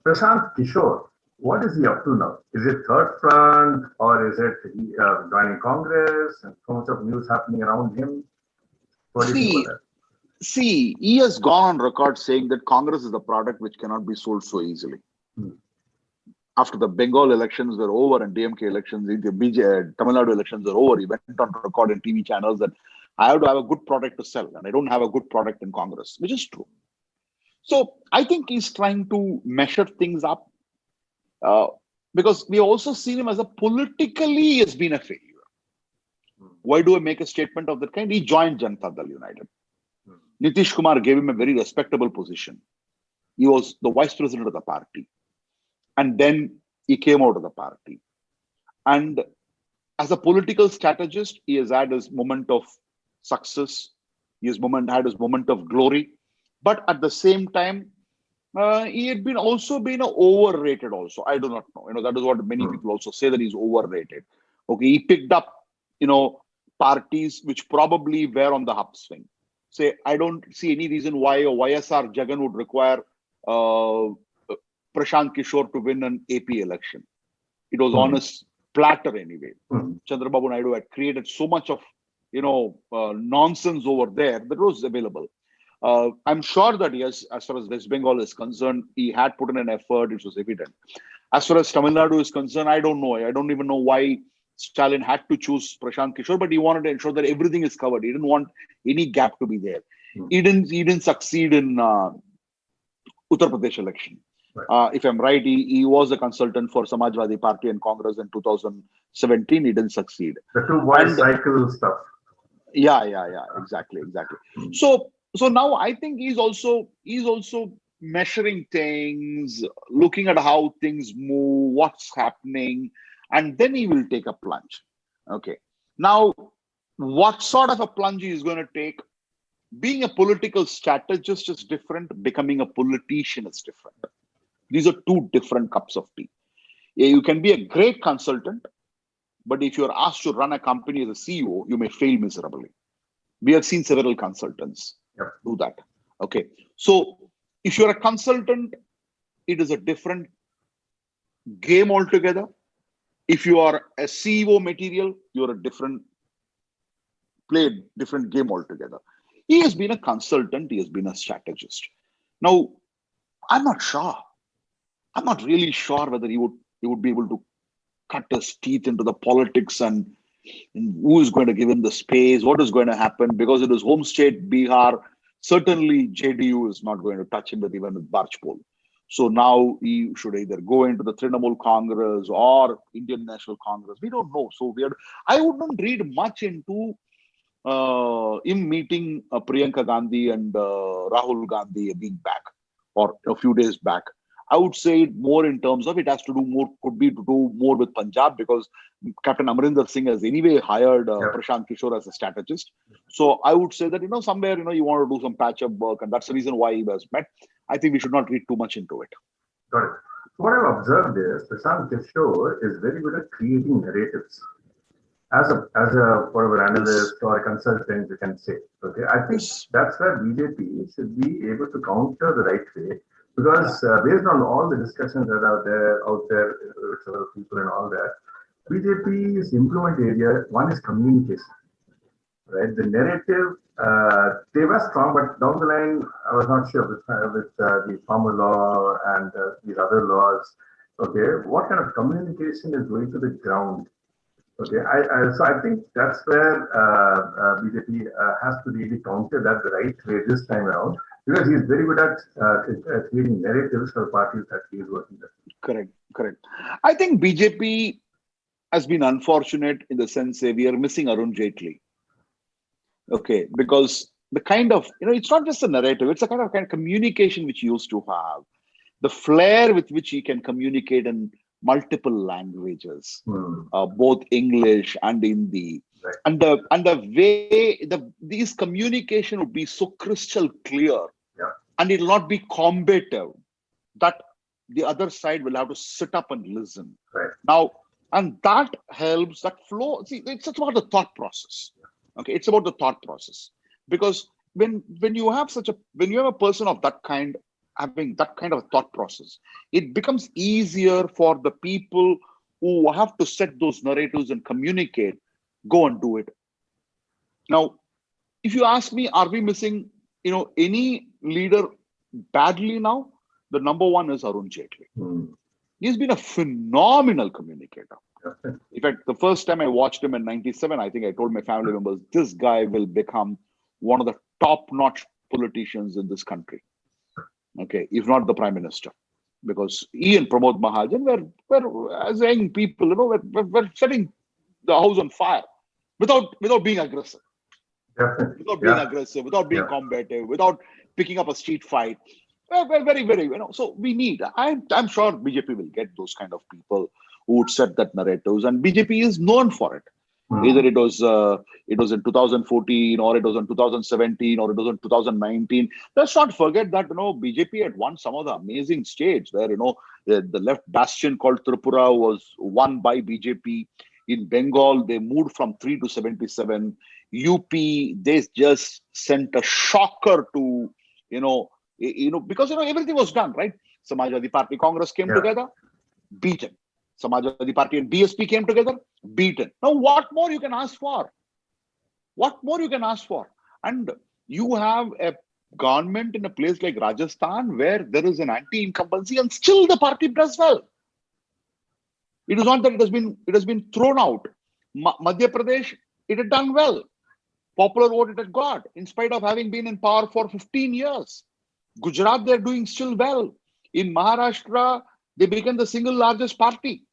Prashant Kishore, what is he up to now? Is it third front, or is it joining Congress and so much of news happening around him? What do you think about that? See, he has gone on record saying that Congress is a product which cannot be sold so easily. After the Bengal elections were over and DMK elections, the Tamil Nadu elections were over, he went on record in TV channels that I have to have a good product to sell, and I don't have a good product in Congress, which is true. So I think he's trying to measure things up, because we also seen him as a politically he has been a failure. Why do I make a statement of that kind? He joined Janata Dal United. Nitish Kumar gave him a very respectable position. He was the vice president of the party. And then he came out of the party. And as a political strategist, he has had his moment of success. He has had his moment of glory. But at the same time, he had been overrated also. I do not know. That is what many people also say, that he's overrated. Okay, he picked up, parties which probably were on the upswing. Say, I don't see any reason why a YSR Jagan would require Prashant Kishore to win an AP election. It was on his platter anyway. Chandrababu Naidu had created so much of, nonsense over there that was available. I'm sure that yes, as far as West Bengal is concerned, he had put in an effort. It was evident. As far as Tamil Nadu is concerned, I don't know. I don't even know why Stalin had to choose Prashant Kishore, but he wanted to ensure that everything is covered. He didn't want any gap to be there. He didn't succeed in Uttar Pradesh election. Right. If I'm right, he was a consultant for Samajwadi Party and Congress in 2017. He didn't succeed. The 2-boy cycle stuff. Yeah, exactly. So now I think he's also measuring things, looking at how things move, what's happening, and then he will take a plunge. Okay. Now, what sort of a plunge he is going to take? Being a political strategist is different. Becoming a politician is different. These are two different cups of tea. You can be a great consultant, but if you're asked to run a company as a CEO, you may fail miserably. We have seen several consultants do that. Okay. So if you're a consultant, it is a different game altogether. If you are a CEO material, you're a different game altogether. He has been a consultant. He has been a strategist. Now, I'm not sure. I'm not really sure whether he would be able to cut his teeth into the politics and who is going to give him the space, what is going to happen, because it is home state, Bihar. Certainly, JDU is not going to touch him even with Barchpol. So now he should either go into the Trinamool Congress or Indian National Congress. We don't know. So I wouldn't read much into in meeting Priyanka Gandhi and Rahul Gandhi a week back or a few days back. I would say more in terms of it has to do more, could be to do more with Punjab because Captain Amarinder Singh has anyway hired Yeah. Prashant Kishore as a strategist. So I would say that, somewhere, you want to do some patch up work, and that's the reason why he was met. I think we should not read too much into it. Got it. What I've observed is Prashant Kishore is very good at creating narratives. As a whatever analyst or a consultant, you can say. Okay, I think Yes. that's where BJP should be able to counter the right way, because based on all the discussions that are out there with several people and all that, BJP's improvement area one is communication, right? The narrative, they were strong, but down the line, I was not sure with the farmer law and these other laws. Okay, what kind of communication is going to the ground? Okay, so I think that's where BJP has to really counter that the right way this time around, because he's very good at creating narratives for parties that he is working with. Correct. I think BJP has been unfortunate in the sense that we are missing Arun Jaitley. Okay, because the kind of, it's not just a narrative, it's a kind of communication which he used to have. The flair with which he can communicate in multiple languages, both English and Hindi. Right. And the way these communication would be so crystal clear, Yeah. and it will not be combative, that the other side will have to sit up and listen. Right. Now, and that helps, that flow. See, it's about the thought process. Okay, it's about the thought process, because when you have a person of that kind having that kind of thought process, it becomes easier for the people who have to set those narratives and communicate, go and do it. Now, if you ask me, are we missing, any leader badly now? The number one is Arun Jaitley. He's been a phenomenal communicator. In fact, the first time I watched him in '97, I think I told my family members, this guy will become one of the top-notch politicians in this country. Okay, if not the prime minister, because he and Pramod Mahajan were as young people, were setting the house on fire without being aggressive, without being aggressive, without being combative, without picking up a street fight. Very, very, So we need. I'm sure BJP will get those kind of people who would set that narratives, and BJP is known for it. Either it was in 2014, or it was in 2017, or it was in 2019. Let's not forget that BJP had won some of the amazing states where the left bastion called Tripura was won by BJP. In Bengal, they moved from 3 to 77. UP, they just sent a shocker to because everything was done right. Samajwadi Party, Congress came together, beaten. Samajwadi Party and BSP came together, beaten. Now, what more you can ask for? What more you can ask for? And you have a government in a place like Rajasthan where there is an anti-incumbency, and still the party does well. It is not that it has been thrown out. Madhya Pradesh, it had done well. Popular vote it had got, in spite of having been in power for 15 years. Gujarat, they're doing still well. In Maharashtra, they became the single largest party.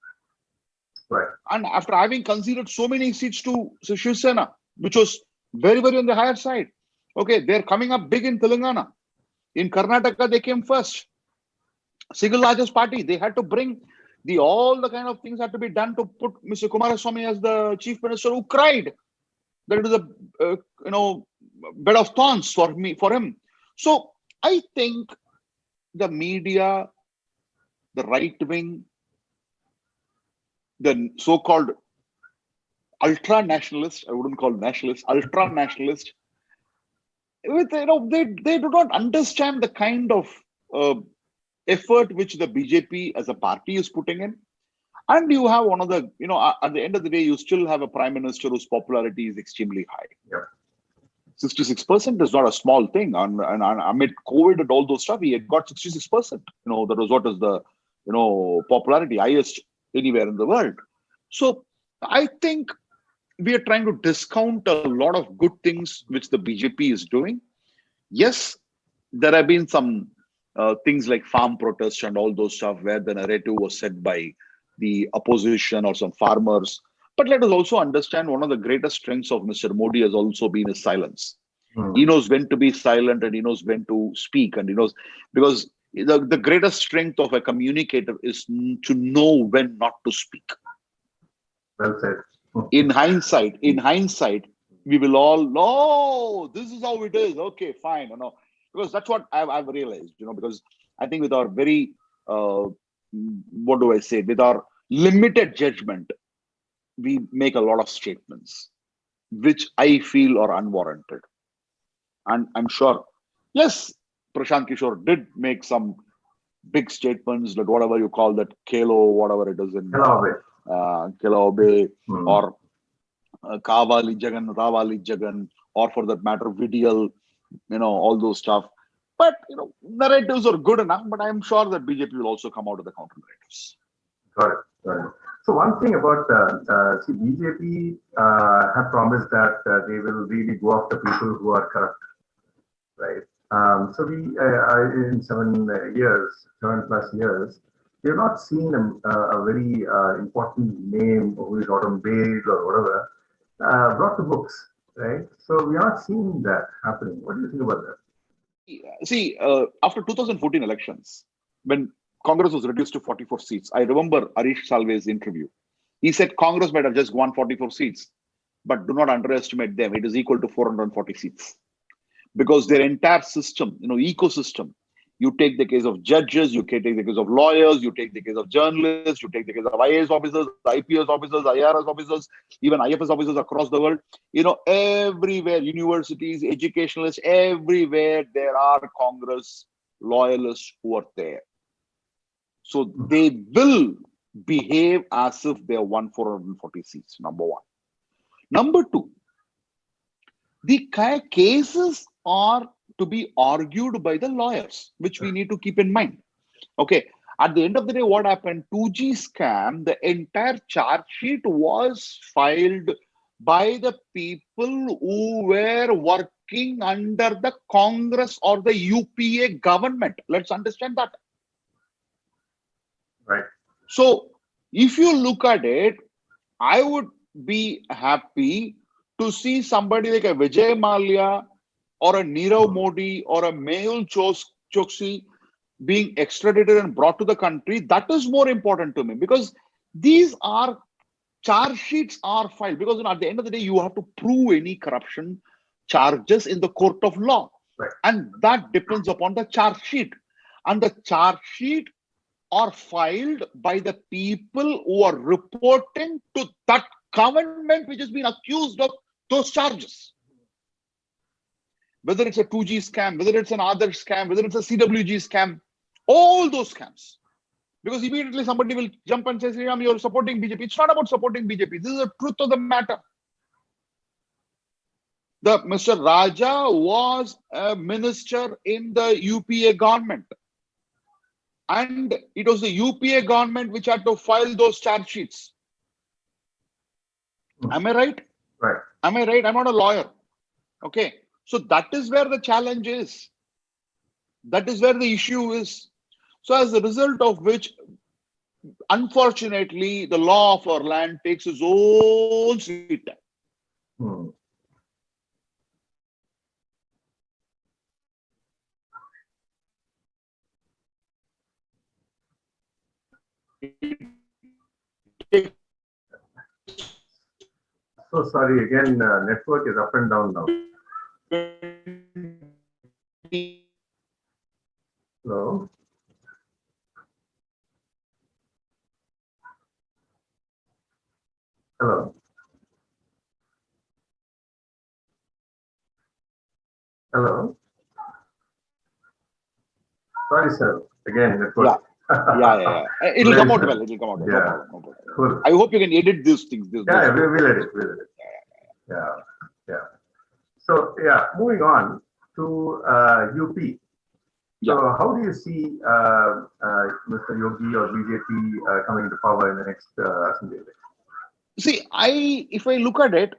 Right. And after having conceded so many seats to Shiv Sena, which was very, very on the higher side. Okay, they're coming up big in Telangana. In Karnataka, they came first. Single largest party. They had to bring all the kind of things had to be done to put Mr. Kumaraswamy as the chief minister, who cried that it was a bed of thorns for him. So I think the media, the right wing, the so-called ultra-nationalist, I wouldn't call nationalist, ultra-nationalist, they do not understand the kind of effort which the BJP as a party is putting in. And you have one of the, at the end of the day, you still have a prime minister whose popularity is extremely high. Yeah. 66% is not a small thing. And amid COVID and all those stuff, he had got 66%. That was what is the, popularity highest anywhere in the world. So I think we are trying to discount a lot of good things which the BJP is doing. Yes, there have been some things like farm protests and all those stuff where the narrative was set by the opposition or some farmers. But let us also understand one of the greatest strengths of Mr. Modi has also been his silence. Hmm. He knows when to be silent and he knows when to speak, and he knows, because the greatest strength of a communicator is to know when not to speak. Well said. In hindsight, we will all know this is how it is. Okay, fine, because that's what I've realized, because I think with our very what do I say, with our limited judgment, we make a lot of statements which I feel are unwarranted. And I'm sure, yes, Prashant Kishore did make some big statements, like whatever you call that, Kelo, whatever it is in Kelaobe, Hmm. or Kavali Jagan, Ravali Jagan, or for that matter, Vidial, all those stuff. But, narratives are good enough, but I'm sure that BJP will also come out of the counter narratives. Got it. Got it. So one thing about BJP have promised that they will really go after people who are corrupt, right? So we, in 7+ years, we have not seen a very important name who is out on bail or whatever brought to books, right? So we are not seeing that happening. What do you think about that? See, after 2014 elections, when Congress was reduced to 44 seats, I remember Harish Salve's interview. He said Congress might have just won 44 seats, but do not underestimate them. It is equal to 440 seats. Because their entire system, ecosystem, you take the case of judges, you take the case of lawyers, you take the case of journalists, you take the case of IAS officers, IPS officers, IRS officers, even IFS officers across the world. Everywhere, universities, educationalists, everywhere there are Congress loyalists who are there. So they will behave as if they won 440 seats, number one. Number two, the cases are to be argued by the lawyers, which we need to keep in mind. Okay. At the end of the day, what happened? 2G scam, the entire charge sheet was filed by the people who were working under the Congress or the UPA government. Let's understand that. Right. So if you look at it, I would be happy to see somebody like a Vijay Mallya or a Nirav Modi or a Mehul Choksi being extradited and brought to the country. That is more important to me, because these are charge sheets are filed, because at the end of the day, you have to prove any corruption charges in the court of law. Right. And that depends upon the charge sheet. And the charge sheet are filed by the people who are reporting to that government which has been accused of those charges. Whether it's a 2G scam, whether it's an other scam, whether it's a CWG scam, all those scams. Because immediately somebody will jump and say, Sriram, you're supporting BJP. It's not about supporting BJP. This is the truth of the matter. Mr. Raja was a minister in the UPA government. And it was the UPA government which had to file those charge sheets. Am I right? Right. Am I right? I'm not a lawyer. Okay. So that is where the challenge is. That is where the issue is. So as a result of which, unfortunately, the law of our land takes its own sweet time. Hmm. So sorry, again, network is up and down now. Hello? Hello? Hello? Sorry, sir. Again, network. Yeah. It'll come out well. It'll come out well. Yeah. No problem. Cool. I hope you can edit these things. We'll edit. Yeah. So, moving on to UP. So, how do you see Mr. Yogi or BJP coming to power in the next assembly election? See, if I look at it,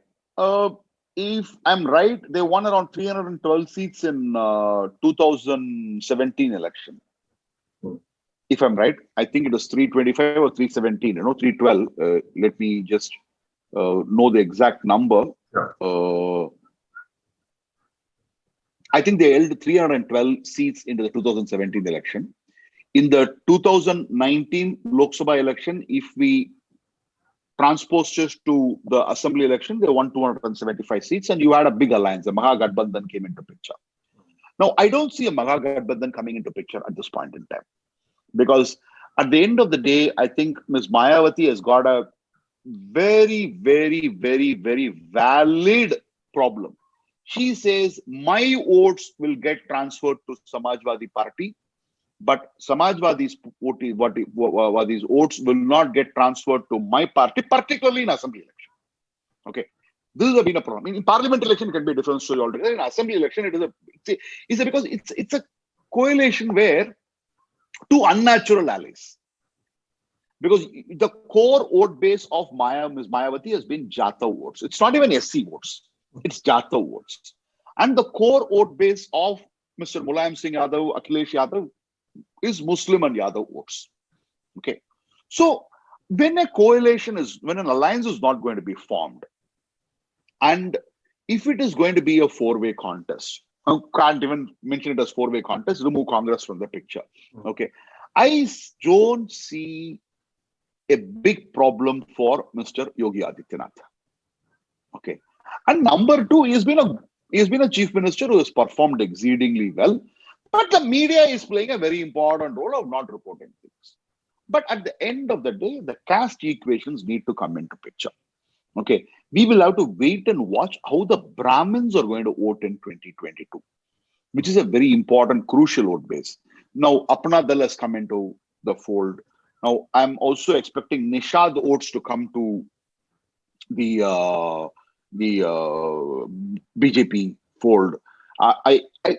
if I'm right, they won around 312 seats in 2017 election. If I'm right, I think it was 325 or 317, 312. Let me just know the exact number. Sure. I think they held 312 seats in the 2017 election. In the 2019 Lok Sabha election, if we transpose just to the assembly election, they won 275 seats, and you had a big alliance. The Mahagathbandhan came into picture. Now, I don't see a Mahagathbandhan coming into picture at this point in time, because at the end of the day, I think Ms. Mayawati has got a very, very, very, very valid problem. She says, my votes will get transferred to Samajwadi Party, but Samajwadi's votes will not get transferred to my party, particularly in assembly election. Okay, this has been a problem. In parliament election, it can be a different story altogether. In assembly election, it's because it's a coalition where two unnatural allies. Because the core vote base of Ms. Mayawati has been Jata votes. It's not even SC votes. It's Jata votes. And the core vote base of Mr. Mulayam Singh Yadav, Akhilesh Yadav is Muslim and Yadav votes. Okay. So when an alliance is not going to be formed, and if it is going to be a four-way contest, I can't even mention it as four-way contest, remove Congress from the picture. Okay. I don't see a big problem for Mr. Yogi Adityanath. Okay. And number two, he's been a chief minister who has performed exceedingly well, but the media is playing a very important role of not reporting things. But at the end of the day, the caste equations need to come into picture. Okay. We will have to wait and watch how the Brahmins are going to vote in 2022, which is a very important, crucial vote base. Now, Apna Dal has come into the fold. Now, I'm also expecting Nishad votes to come to the BJP fold.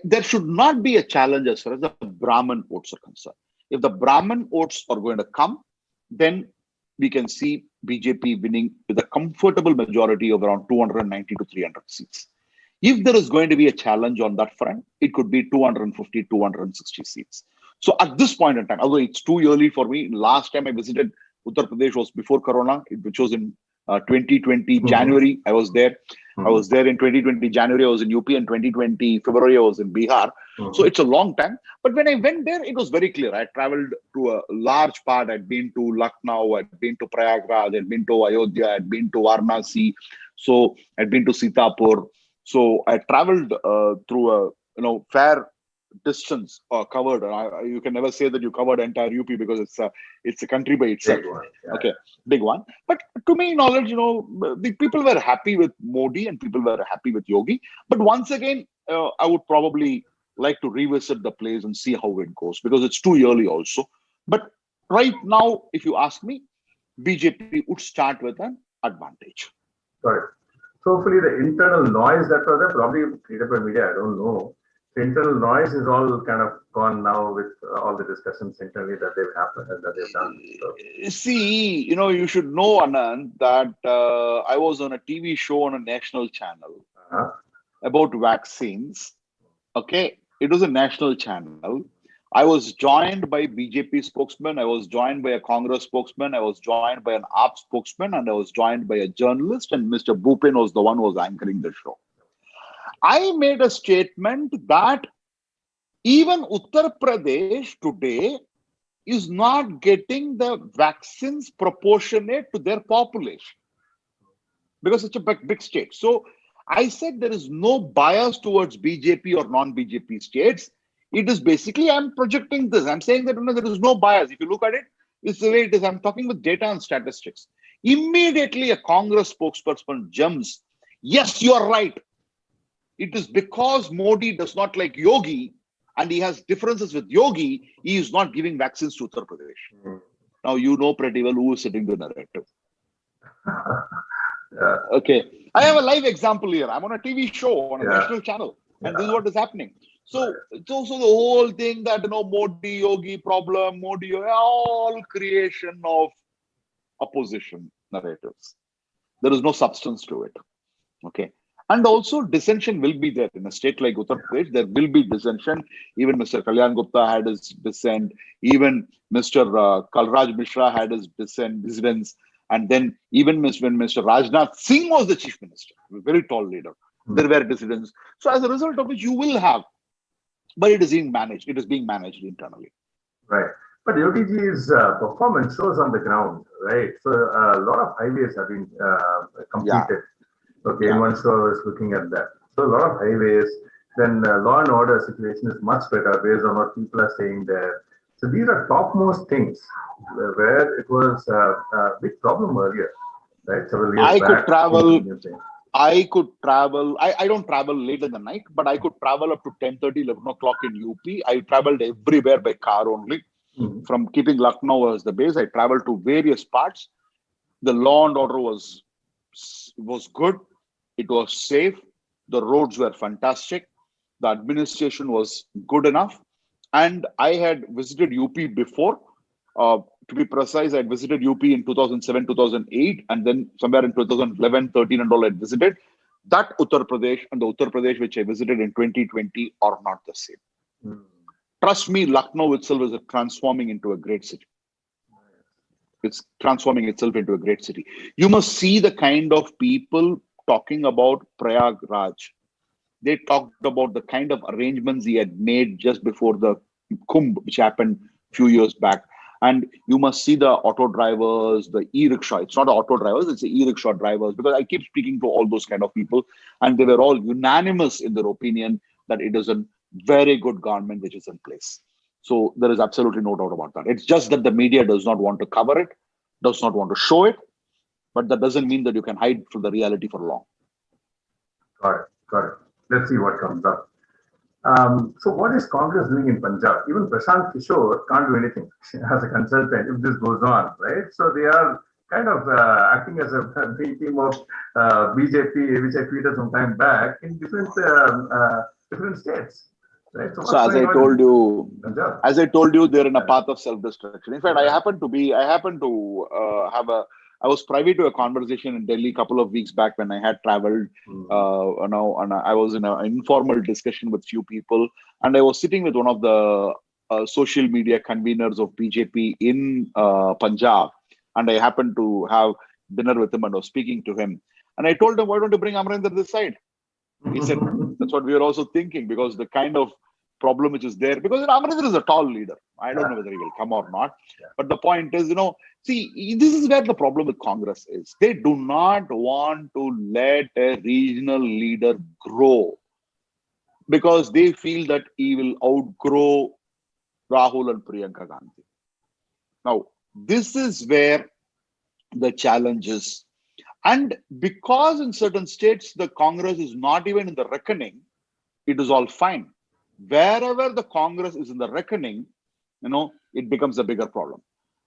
There should not be a challenge as far as the Brahmin votes are concerned. If the Brahmin votes are going to come, then we can see BJP winning with a comfortable majority of around 290 to 300 seats. If there is going to be a challenge on that front, it could be 250, 260 seats. So at this point in time, although it's too early for me, last time I visited Uttar Pradesh was before Corona, which was in 2020 January. I was there. I was there in 2020 January. I was in UP, and 2020 February I was in Bihar. So it's a long time. But when I went there, it was very clear. I traveled to a large part. I'd been to Lucknow. I'd been to Prayagraj. I'd been to Ayodhya. I'd been to Varanasi. So I'd been to Sitapur. So I traveled through a fair distance covered. You can never say that you covered entire UP because it's a country by itself. Big one, yeah. Okay, big one. But to my knowledge, the people were happy with Modi and people were happy with Yogi. But once again, I would probably like to revisit the place and see how it goes, because it's too early also. But right now, if you ask me, BJP would start with an advantage. Got it. So hopefully the internal noise that was there, probably created by media, I don't know. The internal noise is all kind of gone now with all the discussions internally that they've happened and that they've done. So. See, you should know, Anand, that I was on a TV show on a national channel about vaccines. Okay, it was a national channel. I was joined by BJP spokesman. I was joined by a Congress spokesman. I was joined by an AAP spokesman, and I was joined by a journalist. And Mr. Bhupen was the one who was anchoring the show. I made a statement that even Uttar Pradesh today is not getting the vaccines proportionate to their population because it's a big state. So I said there is no bias towards BJP or non-BJP states. It is basically, I'm projecting this. I'm saying that there is no bias. If you look at it, it's the way it is. I'm talking with data and statistics. Immediately, a Congress spokesperson jumps. Yes, you are right. It is because Modi does not like Yogi and he has differences with Yogi, he is not giving vaccines to Uttar Pradesh. Now, you know pretty well who is setting the narrative. Okay. I have a live example here. I'm on a TV show on a national channel, and this is what is happening. So it's also the whole thing that, Modi, Yogi problem, Modi, all creation of opposition narratives. There is no substance to it. Okay. And also dissension will be there in a state like Uttar Pradesh. There will be dissension. Even Mr. Kalyan Gupta had his dissent. Even Mr. Kalraj Mishra had his dissidents. And then even when Mr. Rajnath Singh was the chief minister, a very tall leader, there were dissidents. So as a result of which you will have, but it is being managed. It is being managed internally. Right. But UTG's performance shows on the ground, right? So a lot of highways have been Yeah. completed. Okay, in one show I was looking at that. So a lot of highways. Then law and order situation is much better based on what people are saying there. So these are topmost things where it was a big problem earlier, right? Several years I could back. travel. I don't travel late in the night, but I could travel up to 10:30, 11 o'clock in UP. I traveled everywhere by car only. From keeping Lucknow as the base, I traveled to various parts. The law and order was good. It was safe. The roads were fantastic. The administration was good enough. And I had visited UP before. To be precise, I had visited UP in 2007, 2008, and then somewhere in 2011, 13 and all I had visited. That Uttar Pradesh and the Uttar Pradesh which I visited in 2020 are not the same. Trust me, Lucknow itself is transforming into a great city. It's transforming itself into a great city. You must see the kind of people talking about Prayagraj. They talked about the kind of arrangements he had made just before the Kumbh, which happened a few years back. And you must see the auto drivers, the e-rickshaw. It's not auto drivers, it's the e-rickshaw drivers, because I keep speaking to all those kind of people, and they were all unanimous in their opinion that it is a very good government which is in place. So there is absolutely no doubt about that. It's just that the media does not want to cover it, does not want to show it, but that doesn't mean that you can hide from the reality for long. Got it. Let's see what comes up. So what is Congress doing in Punjab? Even Prashant Kishore can't do anything as a consultant if this goes on, right? So they are kind of acting as a big team of BJP, which I tweeted some time back, in different states. Right? So as I told you, they're in a path of self-destruction. In fact, I was privy to a conversation in Delhi a couple of weeks back when I had traveled, and I was in an informal discussion with few people, and I was sitting with one of the social media conveners of BJP in Punjab, and I happened to have dinner with him and was speaking to him, and I told him, why don't you bring Amarinder this side? He said, that's what we are also thinking, because the kind of problem which is there, because Amarinder is a tall leader. I don't know whether he will come or not. But the point is, see, this is where the problem with Congress is. They do not want to let a regional leader grow because they feel that he will outgrow Rahul and Priyanka Gandhi. Now, this is where the challenge is. And because in certain states, the Congress is not even in the reckoning, it is all fine. Wherever the Congress is in the reckoning, it becomes a bigger problem.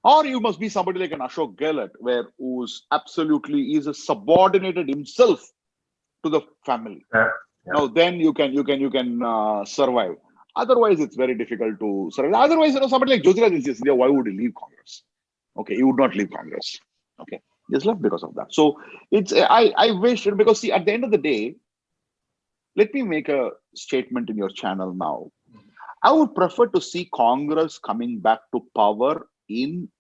Or you must be somebody like an Ashok Gehlot, who's absolutely is a subordinated himself to the family. Now, then you can survive. Otherwise, it's very difficult to survive. Otherwise, somebody like Jyotiraditta Scindia, why would he leave Congress? Okay, he would not leave Congress. Okay, he's left because of that. So it's I wish, because see, at the end of the day, let me make a statement in your channel now. I would prefer to see Congress coming back to power in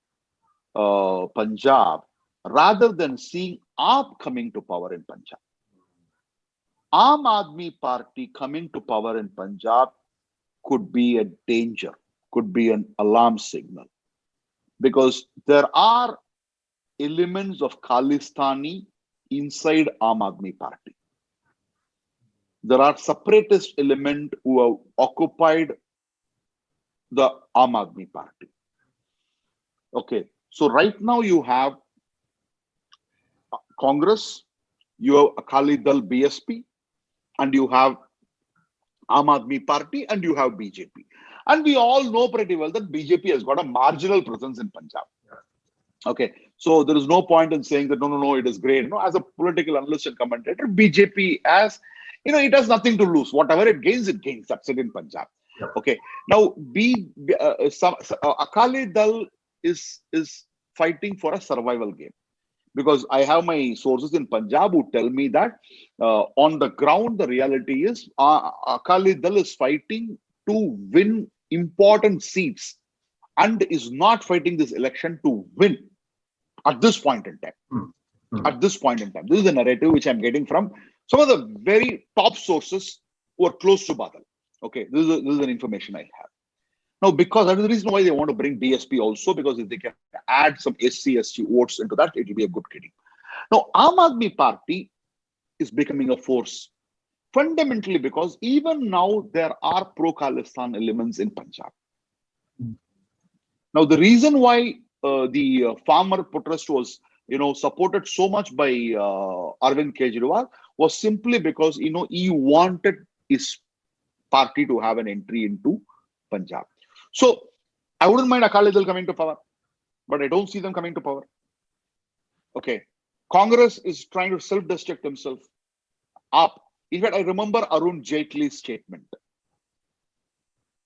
Punjab rather than seeing AAP coming to power in Punjab. Aam Aadmi Party coming to power in Punjab could be a danger, could be an alarm signal, because there are elements of Khalistani inside Aam Aadmi Party. There are separatist elements who have occupied the Aam Aadmi Party. Okay, so right now you have Congress, you have Akali Dal BSP, and you have Aam Aadmi Party, and you have BJP. And we all know pretty well that BJP has got a marginal presence in Punjab. Okay, so there is no point in saying that, no, it is great. As a political analyst and commentator, BJP has, it has nothing to lose. Whatever it gains, That's it in Punjab. Yep. Okay, now Akali Dal is fighting for a survival game, because I have my sources in Punjab who tell me that on the ground, the reality is Akali Dal is fighting to win important seats and is not fighting this election to win. at this point in time. Hmm. At this point in time, this is the narrative which I'm getting from some of the very top sources who are close to Badal. Okay, this is an information I have. Now, because that is the reason why they want to bring BSP also, because if they can add some SC votes into that, it will be a good kidding. Now, Aam Aadmi Party is becoming a force fundamentally because even now there are pro-Khalistan elements in Punjab. Now, the reason why the farmer protest was, supported so much by Arvind Kejriwal was simply because, he wanted his party to have an entry into Punjab. So I wouldn't mind Akali Dal coming to power, but I don't see them coming to power. Okay. Congress is trying to self-destruct themselves up. In fact, I remember Arun Jaitley's statement.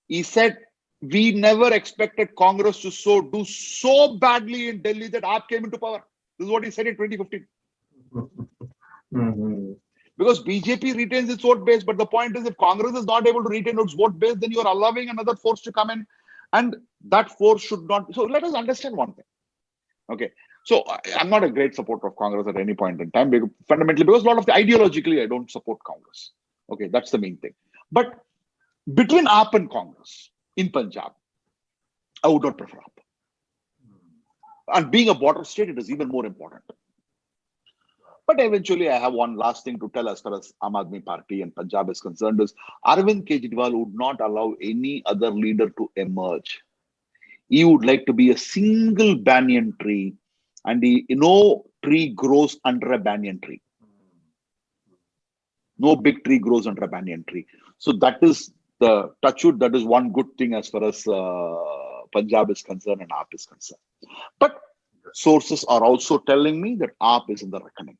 He said, we never expected Congress to do so badly in Delhi that AAP came into power. This is what he said in 2015. Mm-hmm. Because BJP retains its vote base, but the point is if Congress is not able to retain its vote base, then you are allowing another force to come in, and that force should not. So let us understand one thing. Okay. So I'm not a great supporter of Congress at any point in time, fundamentally because a lot of ideologically I don't support Congress. Okay, that's the main thing. But between AAP and Congress in Punjab, I would not prefer AAP. And being a border state, it is even more important. But eventually, I have one last thing to tell as far as Aam Aadmi Party and Punjab is concerned is Arvind Kejriwal would not allow any other leader to emerge. He would like to be a single banyan tree, and no tree grows under a banyan tree. No big tree grows under a banyan tree. So that is the touchwood. That is one good thing as far as Punjab is concerned and AAP is concerned. But sources are also telling me that AAP is in the reckoning.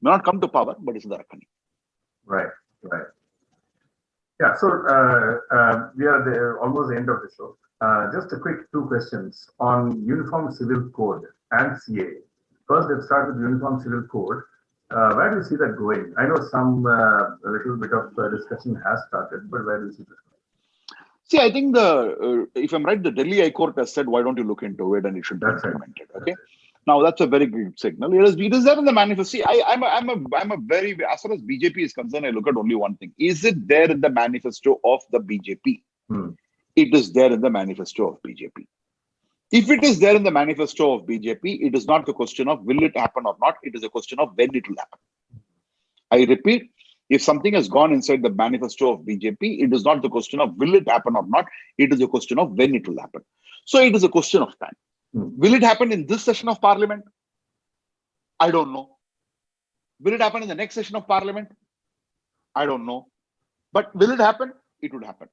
May not come to power, but it's in the reckoning. Right. Yeah, so we are almost the end of the show. Just a quick two questions on Uniform Civil Code and CAA. First, let's start with Uniform Civil Code. Where do you see that going? I know some a little bit of discussion has started, but where do you see that going? See, I think if I'm right, the Delhi High Court has said, why don't you look into it and it should be implemented. Okay. Now that's a very good signal. It is there in the manifesto. See, I'm a very, as far as BJP is concerned, I look at only one thing. Is it there in the manifesto of the BJP? It is there in the manifesto of BJP. If it is there in the manifesto of BJP, it is not the question of will it happen or not. It is a question of when it will happen. I repeat, if something has gone inside the manifesto of BJP, it is not the question of will it happen or not. It is a question of when it will happen. So it is a question of time. Will it happen in this session of Parliament? I don't know. Will it happen in the next session of Parliament? I don't know. But will it happen? It would happen.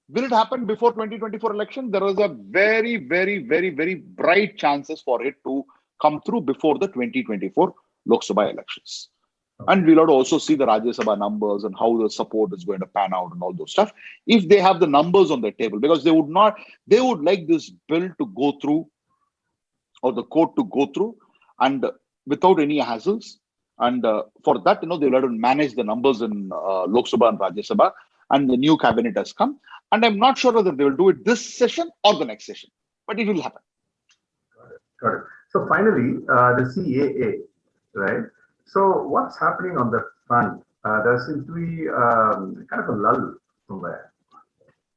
Will it happen before 2024 election? There is a very, very, very, very bright chances for it to come through before the 2024 Lok Sabha elections. And we'll have to also see the Rajya Sabha numbers and how the support is going to pan out and all those stuff. If they have the numbers on the table, because they would like this bill to go through or the court to go through and without any hassles. And for that, they'll have to manage the numbers in Lok Sabha and Rajya Sabha, and the new cabinet has come. And I'm not sure whether they will do it this session or the next session, but it will happen. Got it. So finally, the CAA, right? So what's happening on the front? There seems to be kind of a lull somewhere.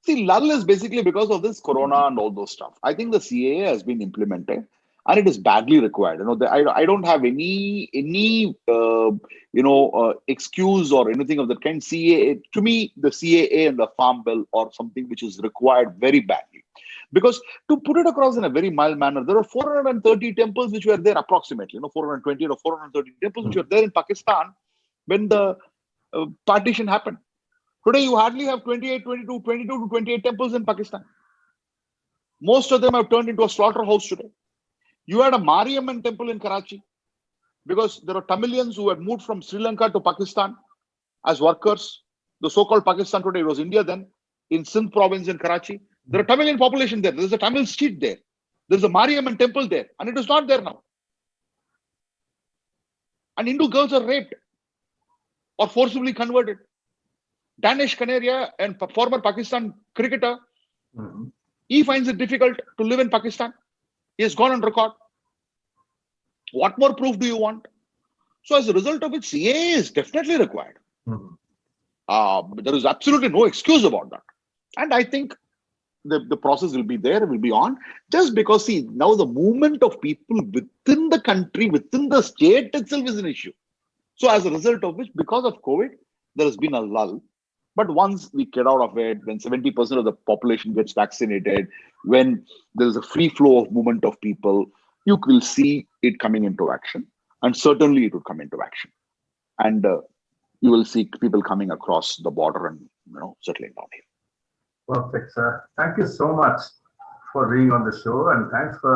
See, lull is basically because of this corona and all those stuff. I think the CAA has been implemented and it is badly required. I don't have any excuse or anything of that kind. CAA, to me, the CAA and the Farm Bill are something which is required very badly. Because to put it across in a very mild manner, there are 430 temples which were there approximately, 420 or 430 temples which were there in Pakistan when the partition happened. Today, you hardly have 22 to 28 temples in Pakistan. Most of them have turned into a slaughterhouse today. You had a Mariamman temple in Karachi because there are Tamilians who had moved from Sri Lanka to Pakistan as workers. The so-called Pakistan today, it was India then, in Sindh province in Karachi. There are Tamilian population there. There's a Tamil street there. There's a Mariamman temple there. And it is not there now. And Hindu girls are raped or forcibly converted. Danish Kanaria and former Pakistan cricketer, he finds it difficult to live in Pakistan. He has gone on record. What more proof do you want? So as a result of it, CAA is definitely required. Mhm. There is absolutely no excuse about that. And I think the process will be there, will be on. Just because, see, now the movement of people within the country, within the state itself is an issue. So as a result of which, because of COVID, there has been a lull. But once we get out of it, when 70% of the population gets vaccinated, when there is a free flow of movement of people, you will see it coming into action. And certainly it will come into action. And you will see people coming across the border and settling down here. Perfect, sir. Thank you so much for being on the show, and thanks for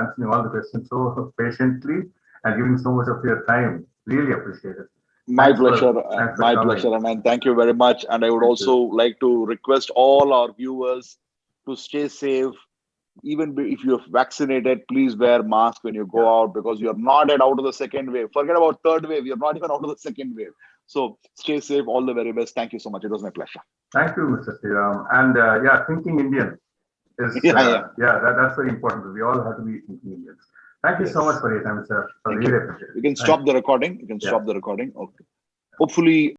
answering all the questions so patiently and giving so much of your time. Really appreciate it. My pleasure. Thanks for My coming. pleasure, and thank you very much. And I would Thank also you. like to request all our viewers to stay safe. Even if you're vaccinated, please wear mask when you go Yeah. out, because you're not yet out of the second wave. Forget about third wave. You're not even out of the second wave. So stay safe. All the very best. Thank you so much. It was my pleasure. Thank you, Mr. Sriram. And yeah, thinking Indian is Yeah, yeah. that's very important. We all have to be thinking Indians. Thank you so much Yes. for your time, sir. I Thank really you. appreciate it. You can Thanks. stop the recording. You can Yeah. stop the recording. Okay. Hopefully,